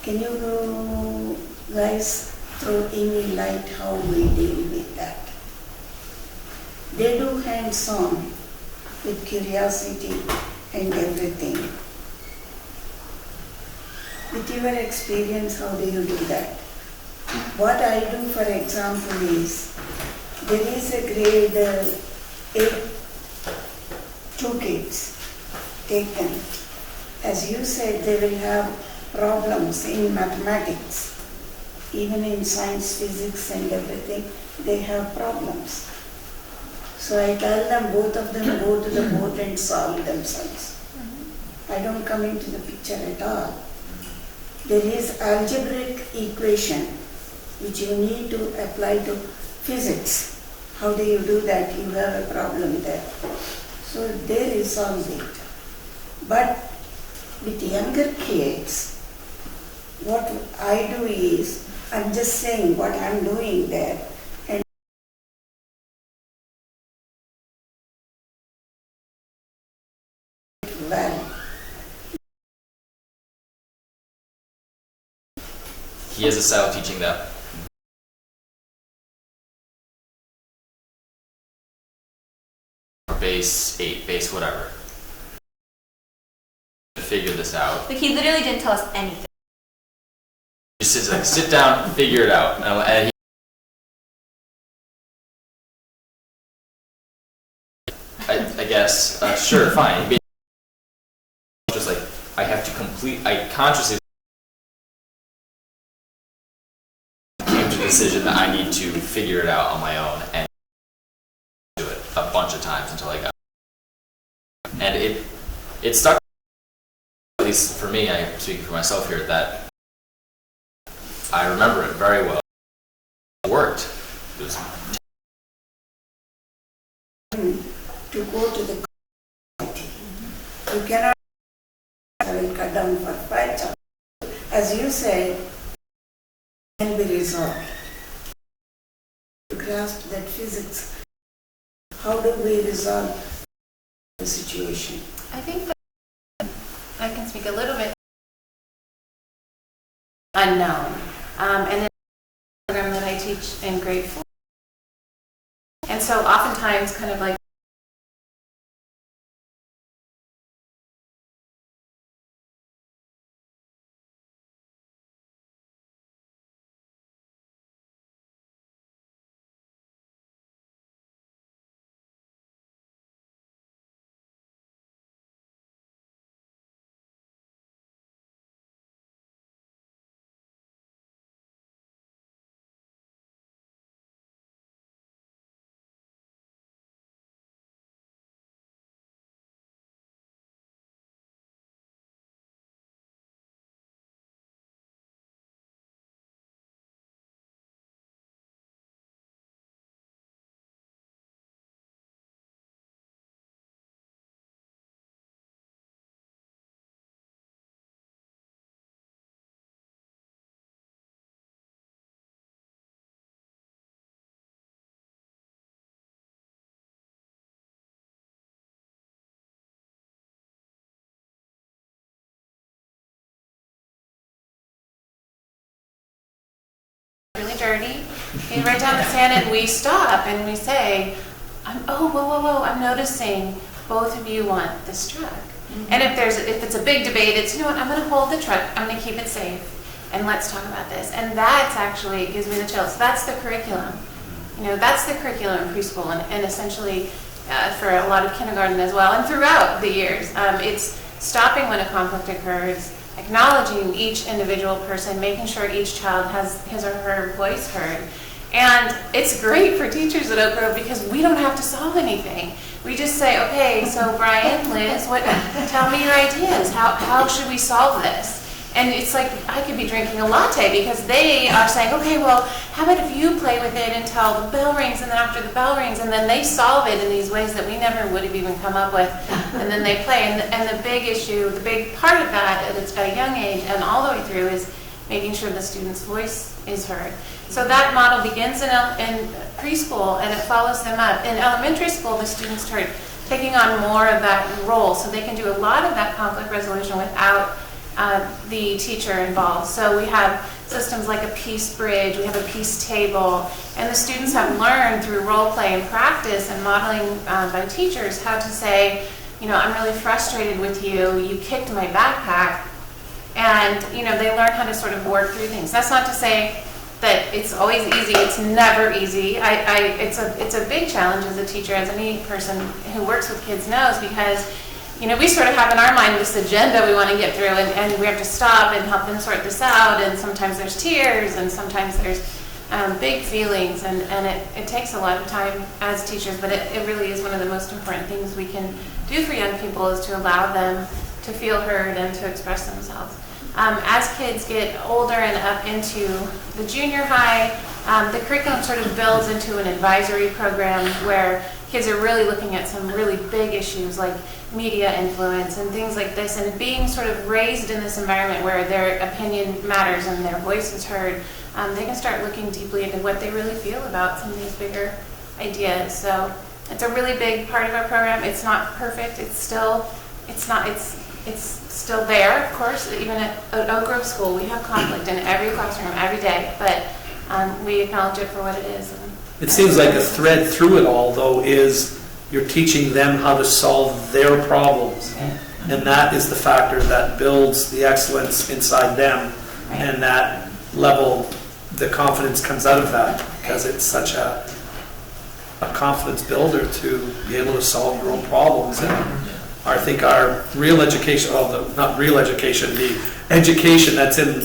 Can you guys throw any light how we deal with that? They do hands-on with curiosity and everything. With your experience, how do you do that? What I do, for example, is there is a grade 8, 2 kids taken. As you said, they will have problems in mathematics, even in science, physics and everything, they have problems. So I tell them, both of them go to the board and solve themselves. I don't come into the picture at all. There is algebraic equation which you need to apply to physics. How do you do that? You have a problem there. So they resolve it. But with younger kids, what I do is, I'm just saying what I'm doing there, and well, He has a style of teaching that base 8, base whatever. To figure this out. Like, he literally didn't tell us anything. Just sits like, sit down, figure it out. And I guess, sure, fine. Just like, I have to I consciously came to the decision that I need to figure it out on my own and do it a bunch of times until I got it. And it stuck, at least for me, I'm speaking for myself here, that I remember it very well. It worked. It was to go to the community. You cannot, I will cut down for 5 chapters. As you said, it can be resolved. To grasp that physics, how do we resolve the situation? I think that I can speak a little bit unknown. And then the program that I teach in grade 4. And so oftentimes kind of like You write down the stand and we stop and we say, whoa, I'm noticing both of you want this truck. And if it's a big debate, it's, you know what, I'm going to hold the truck, I'm going to keep it safe, and let's talk about this. And that's actually, gives me the chills. That's the curriculum. You know, that's the curriculum in preschool, and essentially for a lot of kindergarten as well, and throughout the years. It's stopping when a conflict occurs, acknowledging each individual person, making sure each child has his or her voice heard. And it's great for teachers at Oak Grove because we don't have to solve anything. We just say, okay, so Brian, Liz, tell me your ideas. How should we solve this? And it's like I could be drinking a latte because they are saying, okay, well, how about if you play with it until the bell rings, and then after the bell rings, and then they solve it in these ways that we never would have even come up with, and then they play. And the big issue, the big part of that at a young age and all the way through is making sure the student's voice is heard. So that model begins in preschool and it follows them up. In elementary school, the students start taking on more of that role, so they can do a lot of that conflict resolution without the teacher involved. So we have systems like a peace bridge, we have a peace table, and the students have learned through role play and practice and modeling by teachers how to say, you know, I'm really frustrated with you, you kicked my backpack, and you know, they learn how to sort of work through things. That's not to say that it's always easy. It's never easy. It's a big challenge as a teacher, as any person who works with kids knows, because you know, we sort of have in our mind this agenda we want to get through, and we have to stop and help them sort this out, and sometimes there's tears, and sometimes there's big feelings, and it takes a lot of time as teachers, but it really is one of the most important things we can do for young people, is to allow them to feel heard and to express themselves. As kids get older and up into the junior high, the curriculum sort of builds into an advisory program where kids are really looking at some really big issues like media influence and things like this, and being sort of raised in this environment where their opinion matters and their voice is heard, they can start looking deeply into what they really feel about some of these bigger ideas. So it's a really big part of our program. It's not perfect. It's still there, of course. Even at Oak Grove School, we have conflict in every classroom, every day, but we acknowledge it for what it is. It seems like a thread through it all, though, is you're teaching them how to solve their problems. And that is the factor that builds the excellence inside them. Right. And that level, the confidence comes out of that, because it's such a confidence builder to be able to solve your own problems. And I think our real education, not real education, the education that's in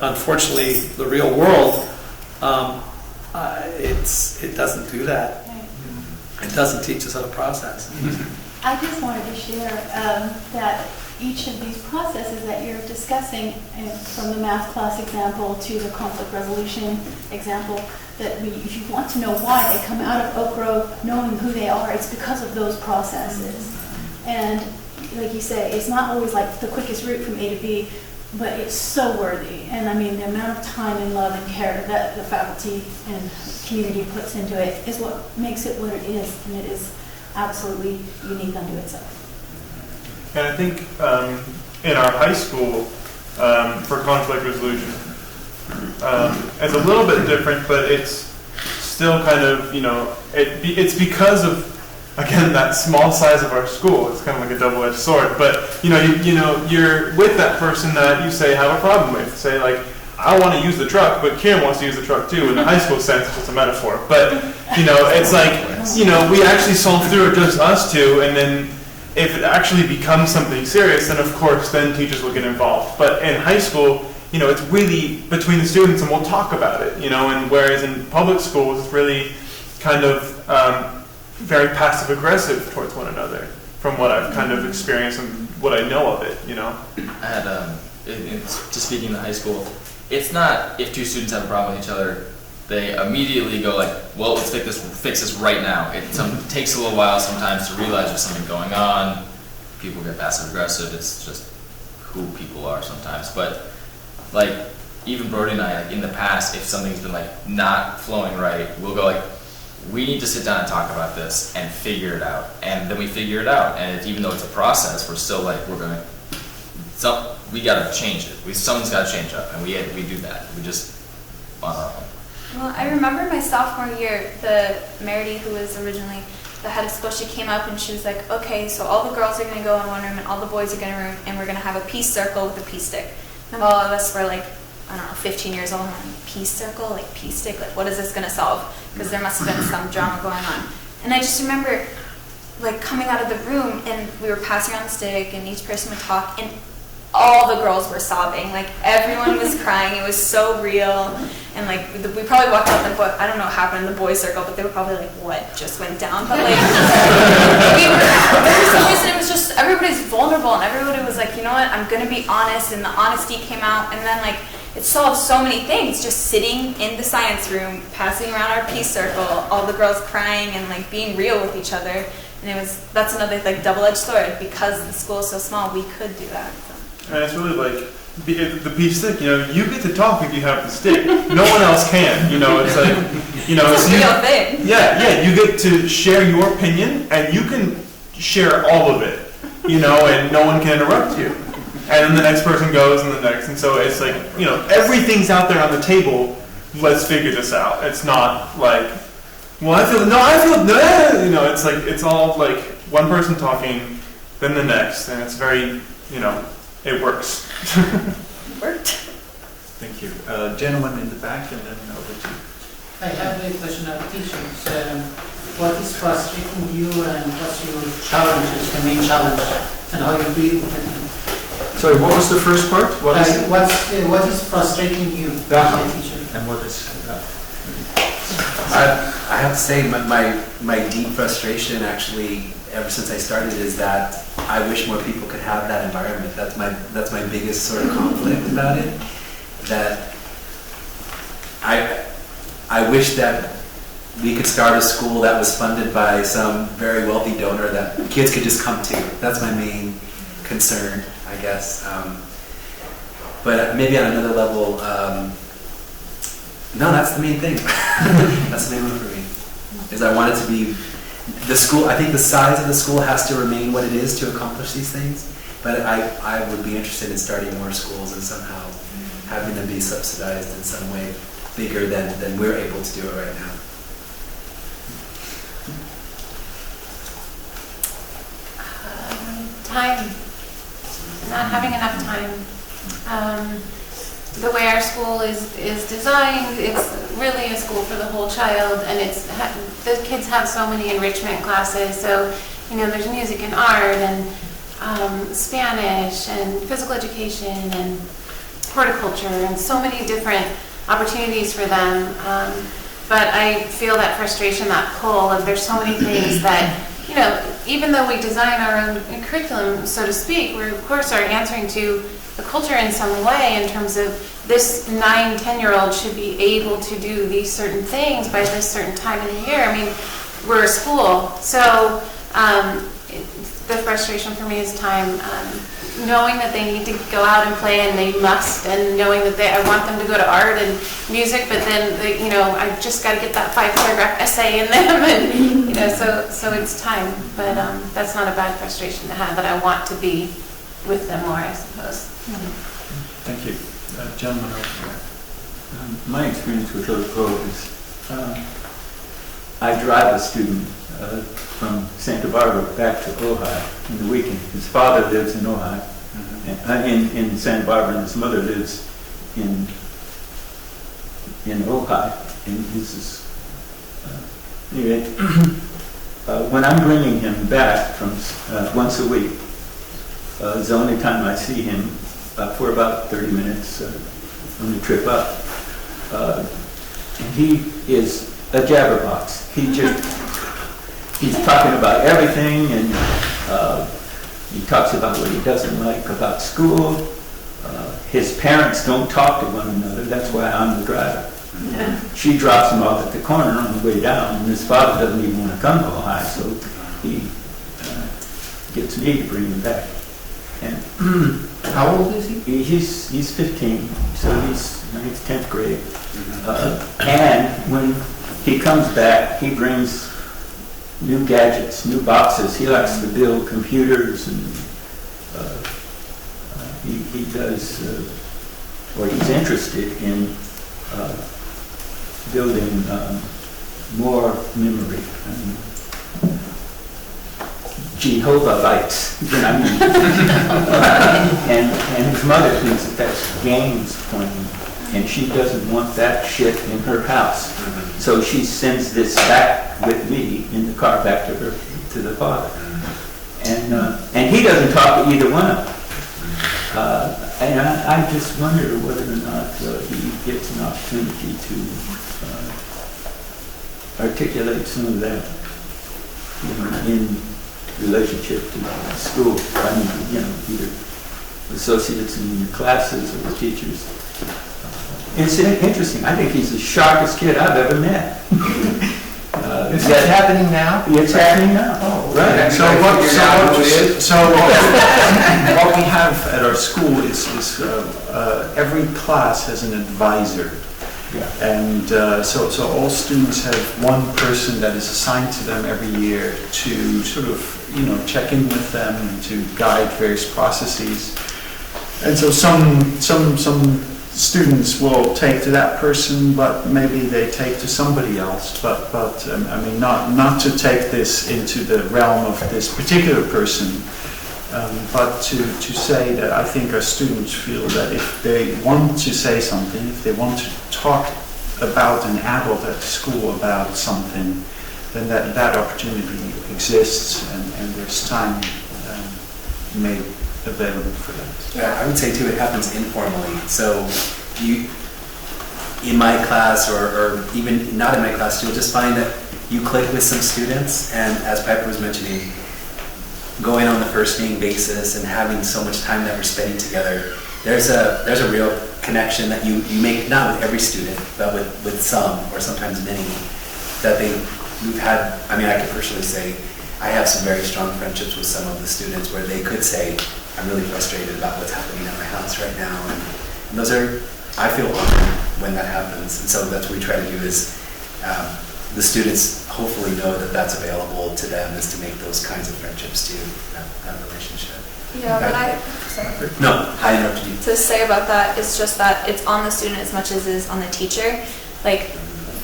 unfortunately, the real world, it doesn't do that. It doesn't teach us how to process. I just wanted to share that each of these processes that you're discussing, from the math class example to the conflict resolution example, that if you want to know why they come out of Oak Grove knowing who they are, it's because of those processes. And like you say, it's not always like the quickest route from A to B, but it's so worthy. And I mean, the amount of time and love and care that the faculty and community puts into it is what makes it what it is, and it is absolutely unique unto itself. And I think in our high school, for conflict resolution, it's a little bit different, but it's still kind of, you know, it's because of, again, that small size of our school. It's kind of like a double-edged sword. But you're with that person that you say have a problem with. Say like, I want to use the truck, but Kieran wants to use the truck too. In the high school sense, it's just a metaphor. But it's like, we actually solve through it, just us two, and then if it actually becomes something serious, then of course, then teachers will get involved. But in high school, it's really between the students, and we'll talk about it. And whereas in public schools, it's really kind of very passive aggressive towards one another, from what I've kind of experienced and what I know of it. I had just speaking in high school, it's not if two students have a problem with each other, they immediately go like, well, let's fix this right now. It takes a little while sometimes to realize there's something going on. People get passive aggressive. It's just who people are sometimes. But like even Brody and I, like in the past, if something's been like not flowing right, we'll go like, we need to sit down and talk about this and figure it out. And then we figure it out. And even though it's a process, we're still like, we got to change it. Something's got to change up, and we do that. We just on our own. Well, I remember my sophomore year, the Merity, who was originally the head of school, she came up and she was like, okay, so all the girls are going to go in one room and all the boys are going to room, and we're going to have a peace circle with a peace stick. And all of us were like, I don't know, 15 years old, and I'm like, peace circle, like peace stick, like what is this going to solve? Because there must have been some drama going on. And I just remember like coming out of the room and we were passing around the stick and each person would talk and all the girls were sobbing, like everyone was crying. It was so real, and like we probably walked out the boy. I don't know what happened in the boys' circle, but they were probably like, "What just went down?" But like, for some reason, it was just everybody's vulnerable, and everybody was like, "You know what? I'm gonna be honest," and the honesty came out, and then like it solved so many things. Just sitting in the science room, passing around our peace circle, all the girls crying and like being real with each other, and that's another like double-edged sword because the school is so small. We could do that. So. And it's really like the peace stick. You know, you get to talk if you have the stick. No one else can. You know, it's like, you know, it's a real thing. Yeah. You get to share your opinion, and you can share all of it. You know, and no one can interrupt you. And then the next person goes, and the next, and so it's like, you know, everything's out there on the table. Let's figure this out. It's not like, well, I feel no. You know, it's like it's all like one person talking, then the next, and it's very, you know. It works. It worked. Thank you. Gentleman in the back, and then over to you. I have a question of teachers. What is frustrating you, and what's your challenges, the main challenge, and how you deal with it? Sorry, what was the first part? What is frustrating you as a teacher? And what is I have to say my deep frustration actually ever since I started is that I wish more people could have that environment. That's my biggest sort of conflict about it. That I wish that we could start a school that was funded by some very wealthy donor that kids could just come to. That's my main concern, I guess. But maybe on another level, no, that's the main thing. That's the main one for me. Is I want it to be the school. I think the size of the school has to remain what it is to accomplish these things. But I would be interested in starting more schools and somehow having them be subsidized in some way bigger than we're able to do it right now. Time. Not having enough time. The way our school is designed, it's really a school for the whole child, and the kids have so many enrichment classes. So, you know, there's music and art and Spanish and physical education and horticulture and so many different opportunities for them. But I feel that frustration, that pull of there's so many things that, you know, even though we design our own curriculum, so to speak, we of course are answering to the culture in some way in terms of this 9-10-year-old should be able to do these certain things by this certain time in the year. I mean, we're a school, so the frustration for me is time. Knowing that they need to go out and play and they must, and knowing that I want them to go to art and music, but then you know, I just got to get that 5-paragraph essay in them, and you know, so it's time. But that's not a bad frustration to have. But I want to be with them more, I suppose. Thank you. Gentleman over there. My experience with Oak Grove is I drive a student from Santa Barbara back to Ojai in the weekend. His father lives in Ojai, in Santa Barbara, and his mother lives in Ojai. And this is anyway. When I'm bringing him back from once a week, it's the only time I see him for about 30 minutes on the trip up. And he is a jabberbox. He's talking about everything, and he talks about what he doesn't like about school. His parents don't talk to one another. That's why I'm the driver. She drops him off at the corner on the way down, and his father doesn't even want to come to Ohio, so he gets me to bring him back. And how old is he? He's 15, so he's 10th grade. And when he comes back, he brings new gadgets, new boxes. He likes to build computers, and he does, or he's interested in building more memory. I mean, Jehovahites, you know, I mean, and his mother thinks that that's games playing, and she doesn't want that shit in her house. So she sends this back with me in the car back to her, to the father. And he doesn't talk to either one of them. And I just wonder whether or not he gets an opportunity to articulate some of that, you know, in relationship to school. I mean, you know, either associates in your classes or teachers. It's interesting. I think he's the sharpest kid I've ever met. Is that happening now? It's happening now. Oh, right. So what we have at our school is every class has an advisor. Yeah. And so all students have one person that is assigned to them every year to sort of, you know, check in with them and to guide various processes. And so some students will take to that person, but maybe they take to somebody else. But I mean, not to take this into the realm of this particular person, but to say that I think our students feel that if they want to say something, if they want to talk about an adult at school about something, then that opportunity exists, and there's time made available for that. I would say too, it happens informally. So you, in my class, or even not in my class, you'll just find that you click with some students, and as Piper was mentioning, going on the first name basis and having so much time that we're spending together, there's a real connection that you make, not with every student, but with some, or sometimes many, that we've had. I mean, I can personally say I have some very strong friendships with some of the students where they could say, I'm really frustrated about what's happening at my house right now, and those are, I feel honored when that happens, and so that's what we try to do is the students hopefully know that that's available to them, is to make those kinds of friendships too, that relationship. Yeah, but sorry. No, I interrupted you. To say about that, it's just that it's on the student as much as it is on the teacher. Like,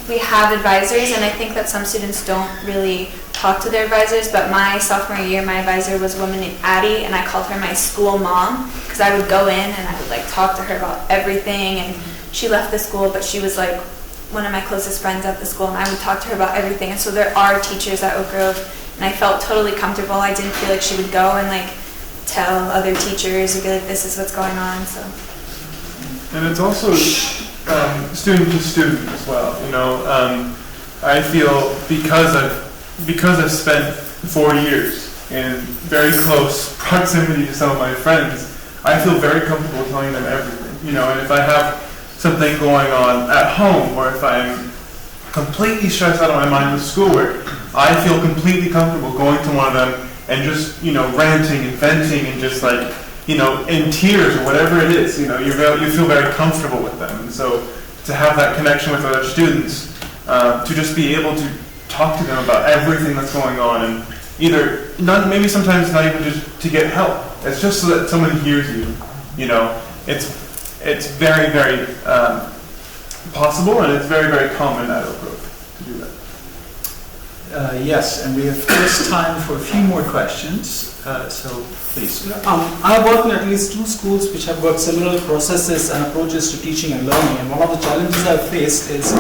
we have advisors, and I think that some students don't really talk to their advisors, but my sophomore year, my advisor was a woman named Addie, and I called her my school mom, because I would go in and I would like talk to her about everything, and she left the school, but she was like one of my closest friends at the school, and I would talk to her about everything. And so there are teachers at Oak Grove, and I felt totally comfortable. I didn't feel like she would go and like tell other teachers and be like, this is what's going on. So. And it's also student to student as well. You know, I feel because I've spent 4 years in very close proximity to some of my friends, I feel very comfortable telling them everything. You know, and if I have something going on at home, or if I'm completely stressed out of my mind with schoolwork, I feel completely comfortable going to one of them and just, you know, ranting and venting and just like, you know, in tears or whatever it is. You know, you feel very comfortable with them. And so to have that connection with other students, to just be able to talk to them about everything that's going on, and maybe sometimes not even just to get help. It's just so that someone hears you. You know, it's very, very possible, and it's very, very common at Oak Grove to do that. Yes, and we have just time for a few more questions, so please. I work in at least 2 schools which have got similar processes and approaches to teaching and learning, and one of the challenges I've faced is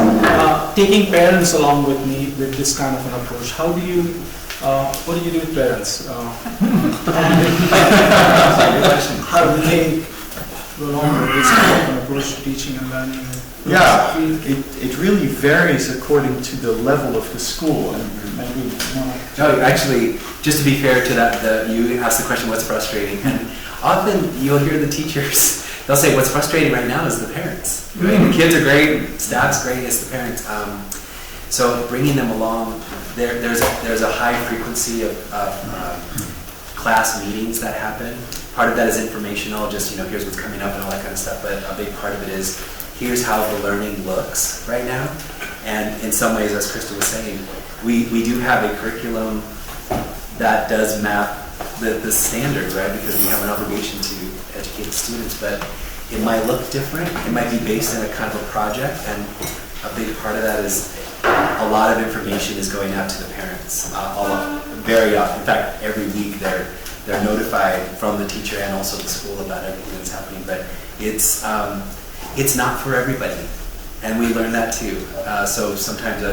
taking parents along with me with this kind of an approach. What do you do with parents? How do they go along with this kind of an approach to teaching and learning? Yeah, it really varies according to the level of the school, and maybe No, actually, just to be fair to that, you asked the question, what's frustrating? And often you'll hear the teachers, they'll say, what's frustrating right now is the parents. Right? The kids are great, staff's great, it's the parents. So bringing them along, there's a high frequency of class meetings that happen. Part of that is informational, just, you know, here's what's coming up and all that kind of stuff, but a big part of it is, here's how the learning looks right now. And in some ways, as Krista was saying, we do have a curriculum that does map the standard, right? Because we have an obligation to educate students, but it might look different. It might be based on a kind of a project, and a big part of that is a lot of information is going out to the parents. Very often, in fact, every week they're notified from the teacher and also the school about everything that's happening. But it's not for everybody, and we learn that too. So sometimes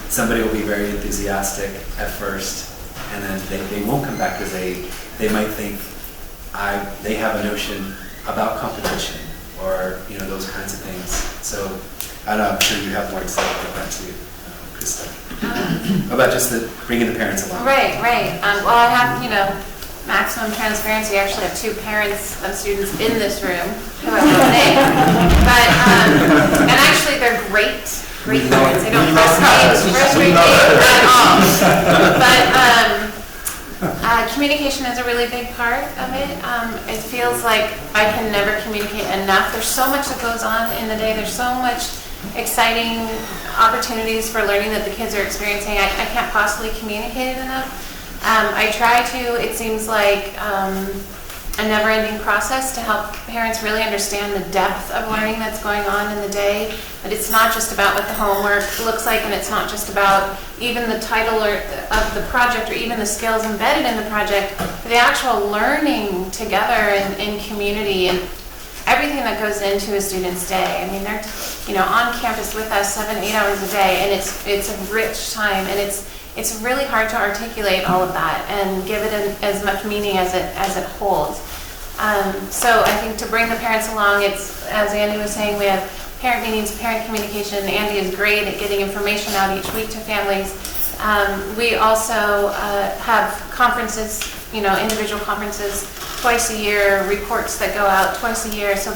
somebody will be very enthusiastic at first, and then they won't come back because they might think they have a notion about competition or those kinds of things. So I'm sure you have more to say about that too, Krista. About just bringing the parents along. Right. Well, I have, maximum transparency. I actually have 2 parents of students in this room who have no name. But, and actually they're great parents. They don't frustrate me at all. But communication is a really big part of it. It feels like I can never communicate enough. There's so much that goes on in the day. There's so much exciting opportunities for learning that the kids are experiencing. I can't possibly communicate it enough. I try to. It seems like a never-ending process to help parents really understand the depth of learning that's going on in the day. That it's not just about what the homework looks like, and it's not just about even the title of the project or even the skills embedded in the project, but the actual learning together in community and everything that goes into a student's day. I mean, they're on campus with us 7-8 hours a day, and it's a rich time, and it's really hard to articulate all of that and give it as much meaning as it holds. So I think to bring the parents along, it's, as Andy was saying, we have parent meetings, parent communication. Andy is great at getting information out each week to families. We also have conferences, individual conferences twice a year, reports that go out twice a year. So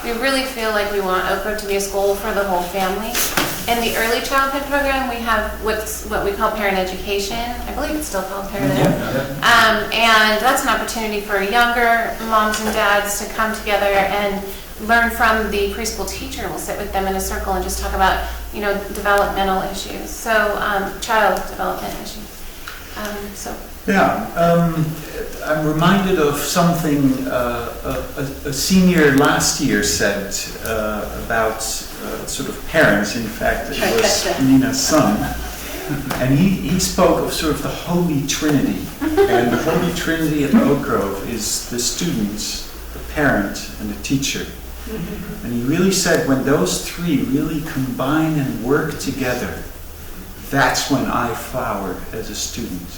we really feel like we want Oak Grove to be a school for the whole family. In the early childhood program, we have what we call parent education. I believe it's still called parent ed. And that's an opportunity for younger moms and dads to come together and learn from the preschool teacher. We'll sit with them in a circle and just talk about, developmental issues. So child development issues. I'm reminded of something a senior last year said about sort of parents. In fact, it was Nina's son. And he spoke of sort of the Holy Trinity. And the Holy Trinity at Oak Grove is the students, the parent, and the teacher. And he really said when those 3 really combine and work together, that's when I flowered as a student.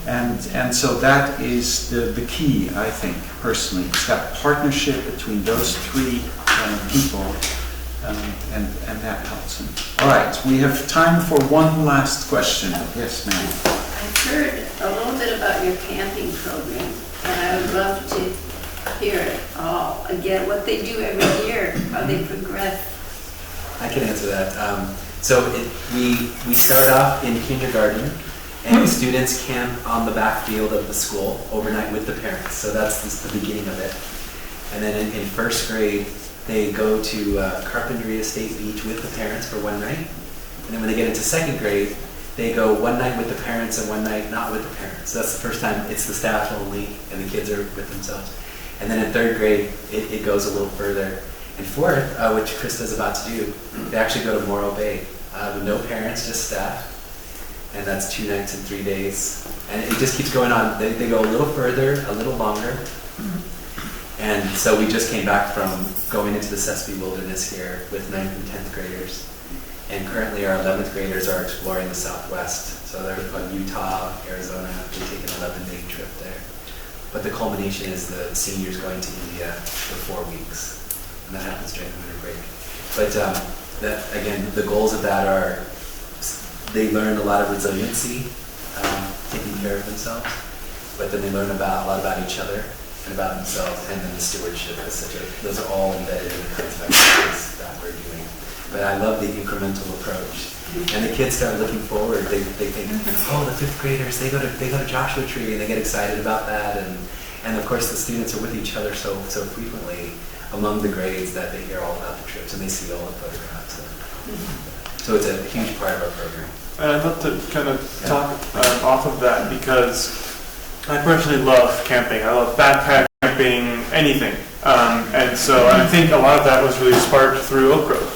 And so that is the key, I think, personally. It's that partnership between those 3 people, and that helps them. All right, we have time for one last question. Yes, ma'am. I've heard a little bit about your camping program, and I would love to hear it all. Again, what they do every year, how they progress. I can answer that. We start off in kindergarten, and the students camp on the backfield of the school overnight with the parents. So that's the beginning of it. And then in first grade, they go to Carpinteria State Beach with the parents for one night. And then when they get into second grade, they go one night with the parents and one night not with the parents. So that's the first time it's the staff only and the kids are with themselves. And then in third grade, it goes a little further. In fourth, which Krista's about to do, they actually go to Morro Bay with no parents, just staff. And that's 2 nights and 3 days. And it just keeps going on. They go a little further, a little longer. And so we just came back from going into the Sespe Wilderness here with 9th and 10th graders. And currently our 11th graders are exploring the Southwest. So they're from Utah, Arizona. They take an 11-day trip there. But the culmination is the seniors going to India for 4 weeks. And that happens during the winter break. But again, the goals of that are they learn a lot of resiliency, taking care of themselves, but then they learn a lot about each other and about themselves, and then the stewardship is those are all embedded in the kinds of activities that we're doing. But I love the incremental approach. And the kids start looking forward. They think, oh, the 5th graders, they go to Joshua Tree, and they get excited about that. And of course, the students are with each other so frequently among the grades that they hear all about the trips and they see all the photographs. So it's a huge part of our program. And I'd love to kind of talk off of that because I personally love camping. I love backpack camping, anything. And so I think a lot of that was really sparked through Oak Grove.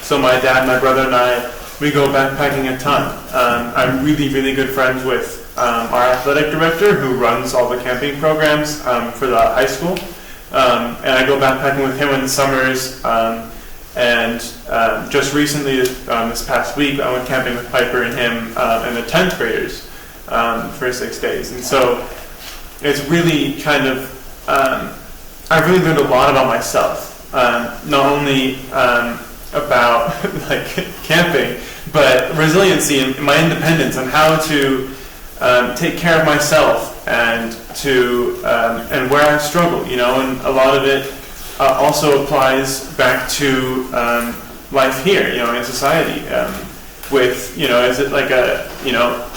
So my dad, my brother, and I, we go backpacking a ton. I'm really, really good friends with our athletic director who runs all the camping programs for the high school. And I go backpacking with him in the summers. And just recently, this past week, I went camping with Piper and him and the 10th graders for 6 days. And so it's really kind of, I've really learned a lot about myself, not only about like camping, but resiliency and my independence and how to take care of myself and to and where I struggle, you know, and a lot of it also applies back to life here, you know, in society. With, you know, is it like a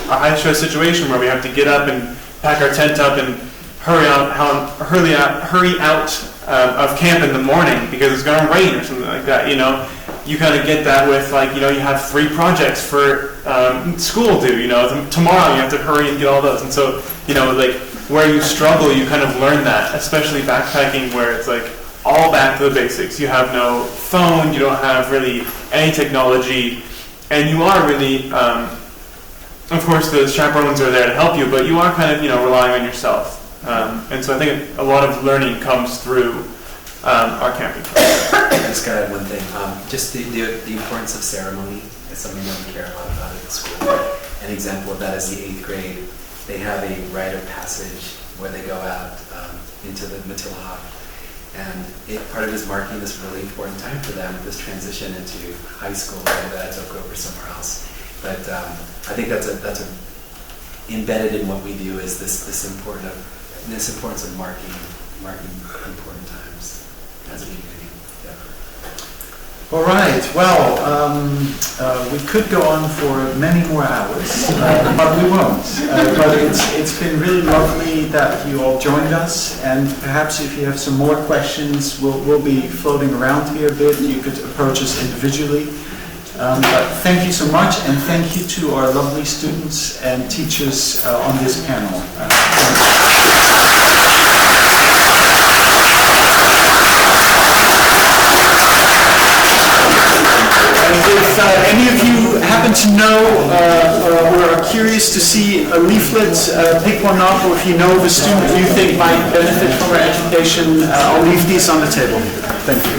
high stress situation where we have to get up and pack our tent up and hurry out of camp in the morning because it's going to rain or something like that, you know. You kind of get that with, like, you know, you have 3 projects for school due, you know, tomorrow you have to hurry and get all those. And so, you know, like, where you struggle, you kind of learn that, especially backpacking where it's like all back to the basics. You have no phone, you don't have really any technology, and you are really, of course the chaperones are there to help you, but you are kind of, you know, relying on yourself. And so I think a lot of learning comes through our camping. I just got to add one thing. Just the importance of ceremony is something that we care a lot about at the school. An example of that is the 8th grade. They have a rite of passage where they go out into the Matilaha. And part of it is marking this really important time for them, this transition into high school, whether that's Oak Grove or somewhere else. But I think that's embedded in what we do is this importance of marking important times as a community. Yeah. All right. Well, we could go on for many more hours, but we won't. But it's been really lovely that you all joined us, and perhaps if you have some more questions, we'll be floating around here a bit. You could approach us individually. But thank you so much, and thank you to our lovely students and teachers on this panel. If any of you happen to know or are curious to see a leaflet, pick one up, or if you know of a student you think might benefit from our education, I'll leave these on the table. Thank you.